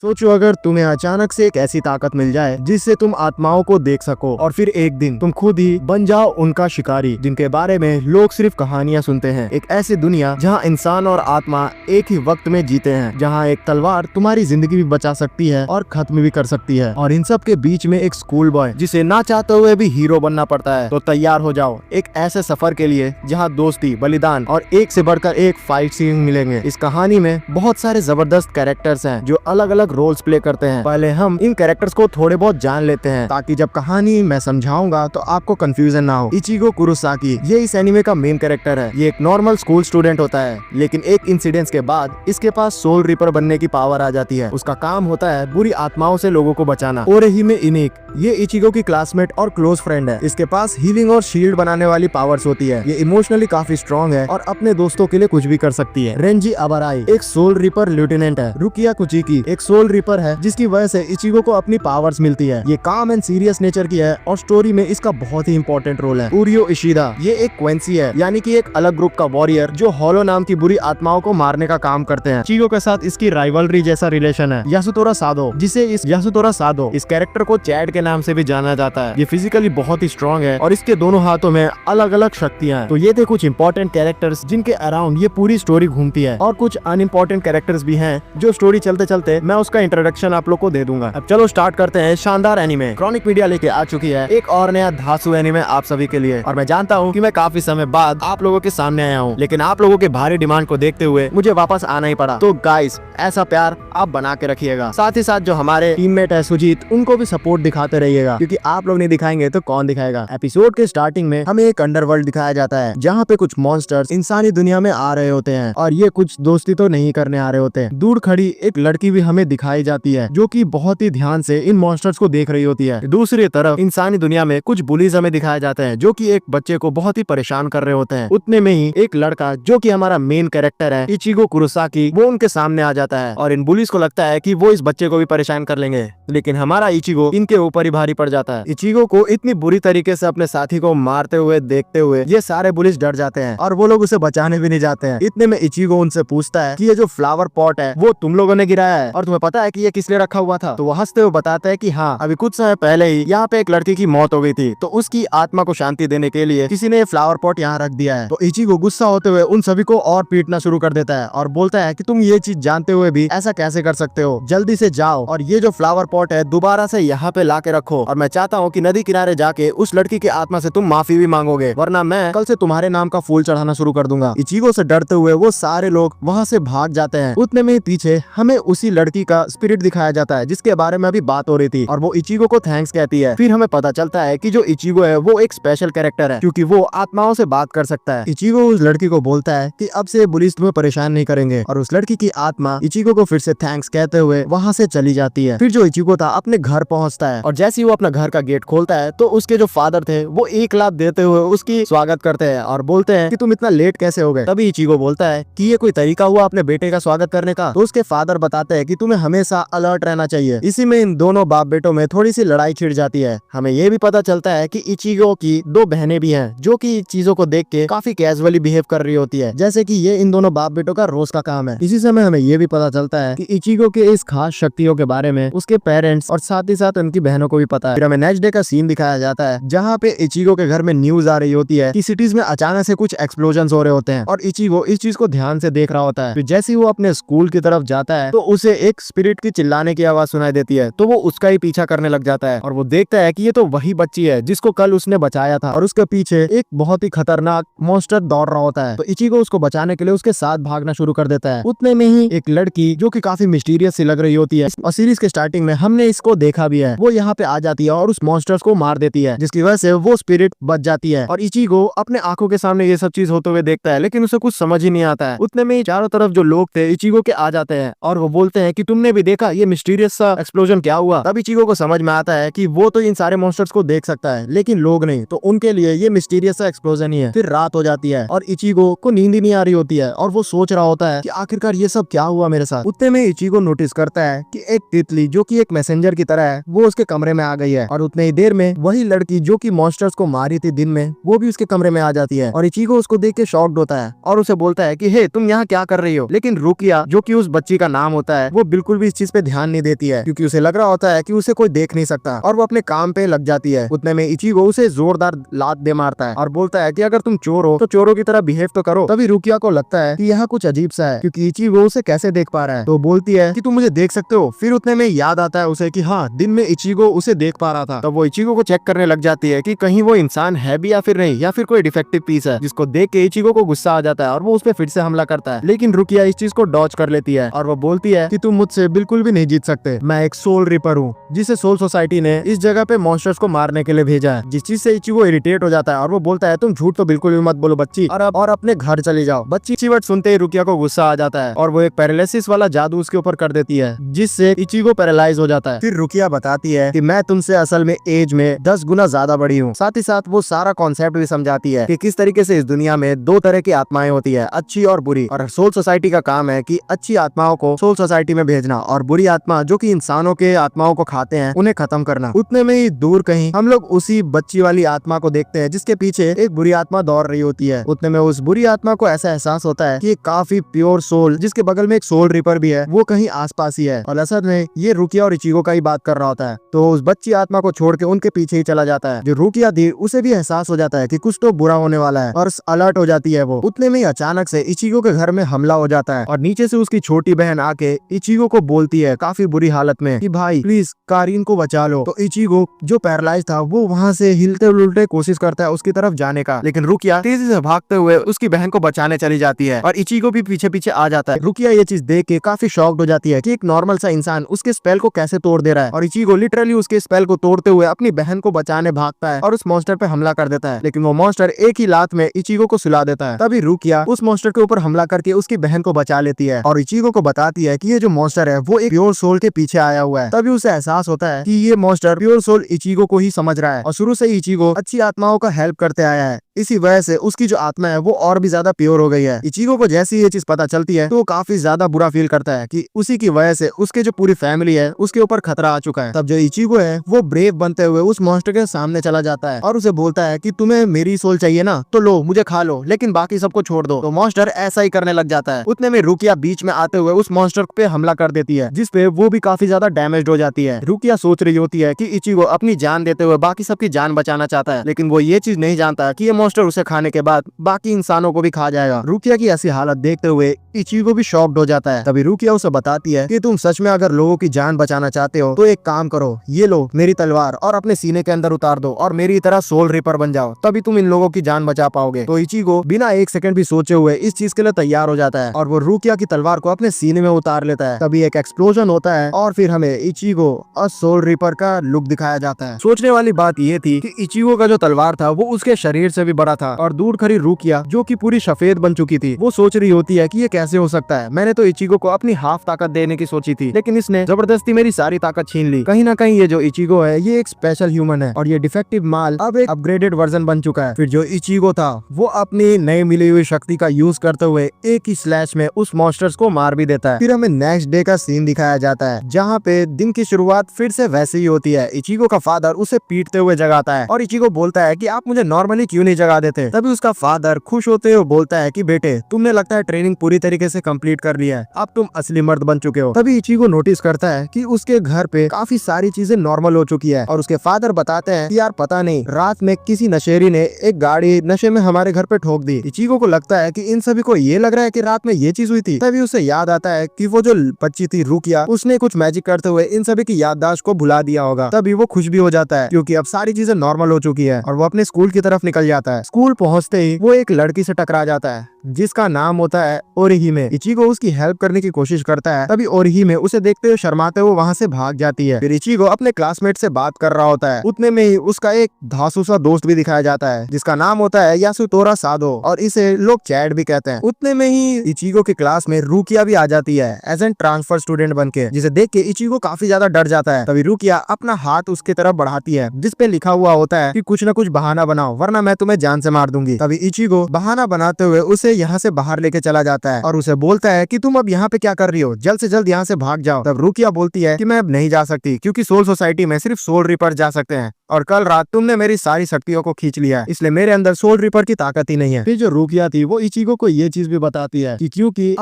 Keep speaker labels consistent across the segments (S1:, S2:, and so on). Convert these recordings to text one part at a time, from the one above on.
S1: सोचो अगर तुम्हें अचानक से एक ऐसी ताकत मिल जाए जिससे तुम आत्माओं को देख सको और फिर एक दिन तुम खुद ही बन जाओ उनका शिकारी जिनके बारे में लोग सिर्फ कहानियां सुनते हैं। एक ऐसी दुनिया जहां इंसान और आत्मा एक ही वक्त में जीते हैं, जहां एक तलवार तुम्हारी जिंदगी भी बचा सकती है और खत्म भी कर सकती है, और इन सब के बीच में एक स्कूल बॉय जिसे ना चाहते हुए भी हीरो बनना पड़ता है। तो तैयार हो जाओ एक ऐसे सफर के लिए जहाँ दोस्ती, बलिदान और एक से बढ़कर एक फाइट सीन मिलेंगे। इस कहानी में बहुत सारे जबरदस्त कैरेक्टर्स हैं जो अलग अलग रोल्स प्ले करते हैं। पहले हम इन कैरेक्टर्स को थोड़े बहुत जान लेते हैं ताकि जब कहानी मैं समझाऊंगा तो आपको कंफ्यूजन ना हो। इचिगो कुरोसाकी ये इस एनिमे का मेन कैरेक्टर है। ये एक नॉर्मल स्कूल स्टूडेंट होता है, लेकिन एक इंसिडेंट के बाद इसके पास सोल रिपर बनने की पावर आ जाती है। उसका काम होता है बुरी आत्माओं से लोगों को बचाना। ओरेहिमे इनिक ये इचिगो की क्लासमेट और क्लोज फ्रेंड है। इसके पास हीलिंग और शील्ड बनाने वाली पावर्स होती है। ये इमोशनली काफी स्ट्रॉन्ग है और अपने दोस्तों के लिए कुछ भी कर सकती है। रेंजी अबाराई एक सोल रिपर लेफ्टिनेंट है। रुकिया कुचिकी एक सोल रिपर है जिसकी वजह से इचिगो को अपनी पावर्स मिलती है। ये काम एंड सीरियस नेचर की है और स्टोरी में इसका बहुत ही इंपॉर्टेंट रोल है। उरियो इशिदा ये एक क्वेंसी है, यानी कि एक अलग ग्रुप का वॉरियर जो हॉलो नाम की बुरी आत्माओं को मारने का काम करते हैं। इचिगो के साथ इसकी राइवलरी जैसा रिलेशन है। यासुतोरा सादो इस कैरेक्टर को चैड के नाम से भी जाना जाता है। ये फिजिकली बहुत ही स्ट्रॉन्ग है और इसके दोनों हाथों में अलग अलग शक्तियां हैं। तो ये थे कुछ इंपॉर्टेंट कैरेक्टर्स जिनके अराउंड ये पूरी स्टोरी घूमती है, और कुछ अनइम्पोर्टेंट कैरेक्टर्स भी हैं जो स्टोरी चलते चलते मैं उसका इंट्रोडक्शन आप लोग को दे दूंगा। अब चलो स्टार्ट करते हैं। शानदार एनीमे क्रॉनिक मीडिया लेके आ चुकी है एक और नया धांसू एनीमे आप सभी के लिए, और मैं जानता हूँ कि मैं काफी समय बाद आप लोगों के सामने आया हूँ, लेकिन आप लोगों के भारी डिमांड को देखते हुए मुझे वापस आना ही पड़ा। तो गाइस ऐसा प्यार आप बना के रखिएगा। साथ ही साथ जो हमारे टीममेट है सुजीत, उनको भी सपोर्ट दिखाते रहिएगा, क्योंकि आप लोग नहीं दिखाएंगे तो कौन दिखाएगा। एपिसोड के स्टार्टिंग में हमें एक अंडरवर्ल्ड दिखाया जाता है जहाँ पे कुछ मॉन्स्टर्स इंसानी दुनिया में आ रहे होते हैं, और ये कुछ दोस्ती तो नहीं करने आ रहे होते हैं। दूर खड़ी एक लड़की भी हमें दिखाई जाती है जो कि बहुत ही ध्यान से इन मॉन्स्टर्स को देख रही होती है। दूसरी तरफ इंसानी दुनिया में कुछ बुलीज हमें दिखाए जाते हैं जो कि एक बच्चे को बहुत ही परेशान कर रहे होते हैं। उतने में ही एक लड़का जो कि हमारा मेन कैरेक्टर है इचिगो कुरोसाकी, वो उनके सामने आ जाता है, और इन बुलीज को लगता है कि वो इस बच्चे को भी परेशान कर लेंगे, लेकिन हमारा इचिगो इनके ऊपर ही भारी पड़ जाता है। इचिगो को इतनी बुरी तरीके से अपने साथी को मारते हुए देखते हुए ये सारे बुलीज डर जाते हैं और वो लोग उसे बचाने भी नहीं जाते हैं। इतने में इचिगो उनसे पूछता है कि ये जो फ्लावर पॉट है वो तुम लोगों ने गिराया है और तुम्हें पता है कि ये किस लिए रखा हुआ था? तो वो हंसते हुए बताता है कि हाँ, अभी कुछ समय पहले ही यहाँ पे एक लड़की की मौत हो गई थी, तो उसकी आत्मा को शांति देने के लिए किसी ने फ्लावर पॉट यहाँ रख दिया है। तो इचिगो गुस्सा होते हुए उन सभी को और पीटना शुरू कर देता है और बोलता है कि तुम ये चीज जानते हुए भी ऐसा कैसे कर सकते हो? जल्दी से जाओ और ये जो फ्लावर पॉट है दोबारा से यहाँ पे ला के रखो, और मैं चाहता हूँ कि नदी किनारे जाके उस लड़की की आत्मा से तुम माफी भी मांगोगे, वरना मैं कल से तुम्हारे नाम का फूल चढ़ाना शुरू कर दूंगा। इचिगो से डरते हुए वो सारे लोग वहाँ से भाग जाते हैं। उतने में पीछे हमें उसी लड़की का स्पिरिट दिखाया जाता है जिसके बारे में अभी बात हो रही थी, और वो इचिगो को थैंक्स कहती है। फिर हमें पता चलता है कि जो इचिगो है वो एक स्पेशल कैरेक्टर है क्योंकि वो आत्माओं से बात कर सकता है। इचिगो उस लड़की को बोलता है कि अब से पुलिस तुम्हें परेशान नहीं करेंगे, और उस लड़की की आत्मा इचिगो को फिर से थैंक्स कहते हुए वहाँ से चली जाती है। फिर जो इचिगो था अपने घर पहुँचता है, और जैसे ही वो अपना घर का गेट खोलता है तो उसके जो फादर थे वो 1 लाख देते हुए उसकी स्वागत करते हैं और बोलते हैं कि तुम इतना लेट कैसे हो गए? तभी इचिगो बोलता है कि ये कोई तरीका हुआ अपने बेटे का स्वागत करने का? तो उसके फादर बताते हैं कि तुम्हें हमेशा अलर्ट रहना चाहिए। इसी में इन दोनों बाप बेटों में थोड़ी सी लड़ाई छिड़ जाती है। हमें ये भी पता चलता है कि इचिगो की 2 बहनें भी हैं जो कि चीजों को देख के काफी कैजुअली बिहेव कर रही होती है, जैसे कि ये इन दोनों बाप बेटों का रोज का काम है। इसी समय हमें ये भी पता चलता है कि इचिगो के इस खास शक्तियों के बारे में उसके पेरेंट्स और साथ ही साथ उनकी बहनों को भी पता है। फिर हमें नेक्स्ट डे का सीन दिखाया जाता है जहाँ पे इचिगो के घर में न्यूज आ रही होती है कि सिटीज में अचानक से कुछ एक्सप्लोजन हो रहे होते हैं, और इचिगो इस चीज को ध्यान से देख रहा होता है। फिर जैसे ही वो अपने स्कूल की तरफ जाता है तो उसे एक स्पिरिट की चिल्लाने की आवाज सुनाई देती है, तो वो उसका ही पीछा करने लग जाता है, और वो देखता है कि ये तो वही बच्ची है जिसको कल उसने बचाया था, और उसके पीछे एक बहुत ही खतरनाक मॉन्स्टर दौड़ रहा होता है। तो इचिगो उसको बचाने के लिए उसके साथ भागना शुरू कर देता है। उतने में ही एक लड़की जो कि काफी मिस्टीरियस सी लग रही होती है, और सीरीज के स्टार्टिंग में हमने इसको देखा भी है, वो यहाँ पे आ जाती है और उस मॉन्स्टर्स को मार देती है, जिसकी वजह से वो स्पिरिट बच जाती है। और इचिगो अपने आंखों के सामने ये सब चीज होते हुए देखता है, लेकिन उसे कुछ समझ ही नहीं आता है। उतने में चारों तरफ जो लोग थे इचिगो के आ जाते हैं और वो बोलते हैं कि तुमने भी देखा ये मिस्टीरियस सा एक्सप्लोजन क्या हुआ? तब इचिगो को समझ में आता है कि वो तो इन सारे मॉन्स्टर्स को देख सकता है लेकिन लोग नहीं, तो उनके लिए ये मिस्टीरियस सा एक्सप्लोजन ही है। फिर रात हो जाती है और इचिगो को नींद ही नहीं आ रही होती है, और वो सोच रहा होता है कि आखिरकार ये सब क्या हुआ मेरे साथ। उतने में इचिगो नोटिस करता है कि एक तितली जो कि एक मैसेंजर की तरह है वो उसके कमरे में आ गई है, और उतने ही देर में वही लड़की जो कि मॉन्स्टर्स को मारी थी दिन में वो भी उसके कमरे में आ जाती है, और इचिगो उसको देख के शॉक्ड होता है और उसे बोलता है कि हे तुम यहाँ क्या कर रही हो? लेकिन रुकिया जो कि उस बच्ची का नाम होता है वो बिल्कुल बिल्कुल भी इस चीज पे ध्यान नहीं देती है क्योंकि उसे लग रहा होता है कि उसे कोई देख नहीं सकता और वो अपने काम पे लग जाती है। उतने में इचिगो उसे जोरदार लात दे मारता है और बोलता है कि अगर तुम चोर हो तो चोरों की तरह बिहेव तो करो। तभी रुकिया को लगता है कि यह कुछ अजीब सा है क्योंकि इचिगो उसे कैसे देख पा रहा है। तो बोलती है कि तुम मुझे देख सकते हो। फिर उतने में याद आता है उसे कि हाँ, दिन में इचिगो उसे देख पा रहा था। तब वो इचिगो को चेक करने लग जाती है कि कहीं वो इंसान है भी या फिर नहीं, या फिर कोई डिफेक्टिव पीस है, जिसको देख के इचिगो को गुस्सा आ जाता है और वो उस पर फिर से हमला करता है। लेकिन रुकिया इस चीज को डॉज कर लेती है और वो बोलती है कि तुम मुझसे बिल्कुल भी नहीं जीत सकते, मैं एक सोल रिपर हूँ जिसे सोल सोसाइटी ने इस जगह पे मॉन्स्टर्स को मारने के लिए भेजा है। जिस चीज से इचिगो इरिटेट हो जाता है और वो बोलता है तुम झूठ तो बिल्कुल भी मत बोलो बच्ची, और अपने घर चली जाओ। बच्ची चिवट सुनते ही रुकिया को गुस्सा आ जाता है और वो एक पैरालिसिस वाला जादू उसके ऊपर कर देती है जिससे इचिगो पैरालाइज हो जाता है। फिर रुकिया बताती है कि मैं तुमसे असल में एज में 10 गुना ज्यादा बड़ी हूँ। साथ ही साथ वो सारा कॉन्सेप्ट भी समझाती है कि किस तरीके से इस दुनिया में दो तरह की आत्माएं होती है, अच्छी और बुरी, और सोल सोसाइटी का काम है कि अच्छी आत्माओं को सोल सोसाइटी में भेजना और बुरी आत्मा जो कि इंसानों के आत्माओं को खाते हैं उन्हें खत्म करना। उतने में ही दूर कहीं हम लोग उसी बच्ची वाली आत्मा को देखते हैं जिसके पीछे एक बुरी आत्मा दौड़ रही होती है। उतने में उस बुरी आत्मा को ऐसा एहसास होता है कि एक काफी प्योर सोल जिसके बगल में एक सोल रिपर भी है वो कहीं आसपास ही है, और असल में ये रुकिया और इचिगो का ही बात कर रहा होता है। तो उस बच्ची आत्मा को छोड़ के उनके पीछे ही चला जाता है। जो रुकिया थी उसे भी एहसास हो जाता है कि कुछ तो बुरा होने वाला है और अलर्ट हो जाती है वो। उतने में ही अचानक से इचिगो के घर में हमला हो जाता है और नीचे से उसकी छोटी बहन आके इचिगो को बोलती है काफी बुरी हालत में कि भाई प्लीज कारीन को बचा लो। तो इचिगो जो पैरालाइज था वो वहाँ से हिलते उलटे कोशिश करता है उसकी तरफ जाने का, लेकिन रुकिया तेजी से भागते हुए उसकी बहन को बचाने चली जाती है और इचिगो भी पीछे पीछे आ जाता है। रुकिया ये चीज देख के काफी शॉक्ड हो जाती है कि एक नॉर्मल सा इंसान उसके स्पेल को कैसे तोड़ दे रहा है, और इचिगो लिटरली उसके स्पेल को तोड़ते हुए अपनी बहन को बचाने भागता है और उस मॉन्स्टर पे हमला कर देता है। लेकिन वो मॉन्स्टर एक ही लात में इचिगो को सुला देता है। तभी रुकिया उस मॉन्स्टर के ऊपर हमला करके उसकी बहन को बचा लेती है और इचिगो को बताती है कि ये जो मॉन्स्टर है वो एक प्योर सोल के पीछे आया हुआ है। तभी उसे एहसास होता है कि ये मॉन्स्टर प्योर सोल इचिगो को ही समझ रहा है और शुरू से ही इचिगो अच्छी आत्माओं का हेल्प करते आया है। इसी वजह से उसकी जो आत्मा है वो और भी ज्यादा प्योर हो गई है। इचिगो को जैसी ये चीज पता चलती है तो वो काफी ज्यादा बुरा फील करता है कि उसी की वजह से उसके जो पूरी फैमिली है उसके ऊपर खतरा आ चुका है। तब जो इचिगो है वो ब्रेव बनते हुए उस मॉन्स्टर के सामने चला जाता है और उसे बोलता है कि तुम्हें मेरी सोल चाहिए ना तो लो, मुझे खा लो, लेकिन बाकी सबको छोड़ दो। तो मॉन्स्टर ऐसा ही करने लग जाता है। उतने में रुकिया बीच में आते हुए उस मॉन्स्टर पे हमला कर देती है जिसपे वो भी काफी ज्यादा डैमेज हो जाती है। रुकिया सोच रही होती है कि इचिगो अपनी जान देते हुए बाकी सबकी जान बचाना चाहता है, लेकिन वो ये चीज नहीं जानता कि ये मॉन्स्टर उसे खाने के बाद बाकी इंसानों को भी खा जाएगा। रुकिया की ऐसी हालत देखते हुए इचिगो भी शॉक्ड हो जाता है। तभी रुकिया उसे बताती है कि तुम सच में अगर लोगों की जान बचाना चाहते हो तो एक काम करो, ये लो मेरी तलवार और अपने सीने के अंदर उतार दो और मेरी तरह सोल रिपर बन जाओ, तभी तुम इन लोगों की जान बचा पाओगे। तो इचिगो बिना एक सेकंड भी सोचे हुए इस चीज के लिए तैयार हो जाता है और वो रुकिया की तलवार को अपने सीने में उतार लेता है। तभी एक एक्सप्लोजन होता है और फिर हमें इचिगो और सोल रिपर का लुक दिखाया जाता है। सोचने वाली बात ये थी कि इचिगो का जो तलवार था वो उसके शरीर से भी बड़ा था और दूर खड़ी रुकिया जो कि पूरी सफेद बन चुकी थी वो सोच रही होती है कि ये कैसे हो सकता है। मैंने तो इचिगो को अपनी हाफ ताकत देने की सोची थी, लेकिन इसने जबरदस्ती मेरी सारी ताकत छीन ली। कहीं ना कहीं ये जो इचिगो है ये एक स्पेशल ह्यूमन है और ये डिफेक्टिव माल अब एक अपग्रेडेड वर्जन बन चुका है। फिर जो इचिगो था वो अपनी नई मिली हुई शक्ति का यूज करते हुए एक ही स्लैश में उस मॉन्स्टर्स को मार भी देता है। फिर हमें नेक्स्ट डे का सीन दिखाया जाता है जहाँ पे दिन की शुरुआत फिर से वैसे ही होती है। इचिगो का फादर उसे पीटते हुए जगाता है और इचिगो बोलता है कि आप मुझे नॉर्मली क्यों नहीं जगा देते। तभी उसका फादर खुश होते हुए बोलता है कि बेटे तुमने लगता है ट्रेनिंग पूरी तरीके से कंप्लीट कर लिया है, अब तुम असली मर्द बन चुके हो। तभी इचिगो नोटिस करता है कि उसके घर पे काफी सारी चीजें नॉर्मल हो चुकी है और उसके फादर बताते हैं कि यार पता नहीं रात में किसी नशेरी ने एक गाड़ी नशे में हमारे घर पे ठोक दी। इचिगो को लगता है कि इन सभी को ये लग रहा है कि रात में ये चीज हुई थी। तभी उसे याद आता है कि वो जो बच्ची थी रुकिया उसने कुछ मैजिक करते हुए इन सभी की याददाश्त को भुला दिया होगा। तभी वो खुश भी हो जाता है क्योंकि अब सारी चीजें नॉर्मल हो चुकी है और वो अपने स्कूल की तरफ निकल जाता है। स्कूल पहुंचते ही वो एक लड़की से टकरा जाता है जिसका नाम होता है ओरिहिमे। इचिगो उसकी हेल्प करने की कोशिश करता है, तभी ओरिहिमे उसे देखते हुए शर्माते हुए वहाँ से भाग जाती है। फिर इचिगो अपने क्लासमेट से बात कर रहा होता है। उतने में ही उसका एक धांसू दोस्त भी दिखाया जाता है जिसका नाम होता है यासुतोरा सादो और इसे लोग चैड भी कहते हैं। उतने में ही इचिगो की क्लास में रुकिया भी आ जाती है एज एन ट्रांसफर स्टूडेंट बनके, जिसे देख के इचिगो काफी ज्यादा डर जाता है। तभी रुकिया अपना हाथ उसकी तरफ बढ़ाती है जिसपे लिखा हुआ होता है कि कुछ न कुछ बहाना बनाओ वरना मैं तुम्हें जान से मार दूंगी। तभी इचिगो बहाना बनाते हुए उसे यहाँ से बाहर लेके चला जाता है और उसे बोलता है कि तुम अब यहाँ पे क्या कर रही हो, जल्द से जल्द यहाँ से भाग जाओ। तब रुकिया बोलती है कि मैं अब नहीं जा सकती क्योंकि सोल सोसाइटी में सिर्फ सोल रिपर जा सकते हैं और कल रात तुमने मेरी सारी शक्तियों को खींच लिया है, इसलिए मेरे अंदर सोल रिपर की ताकत ही नहीं है। फिर जो रुकिया थी वो इचिगो को ये चीज भी बताती है कि क्योंकि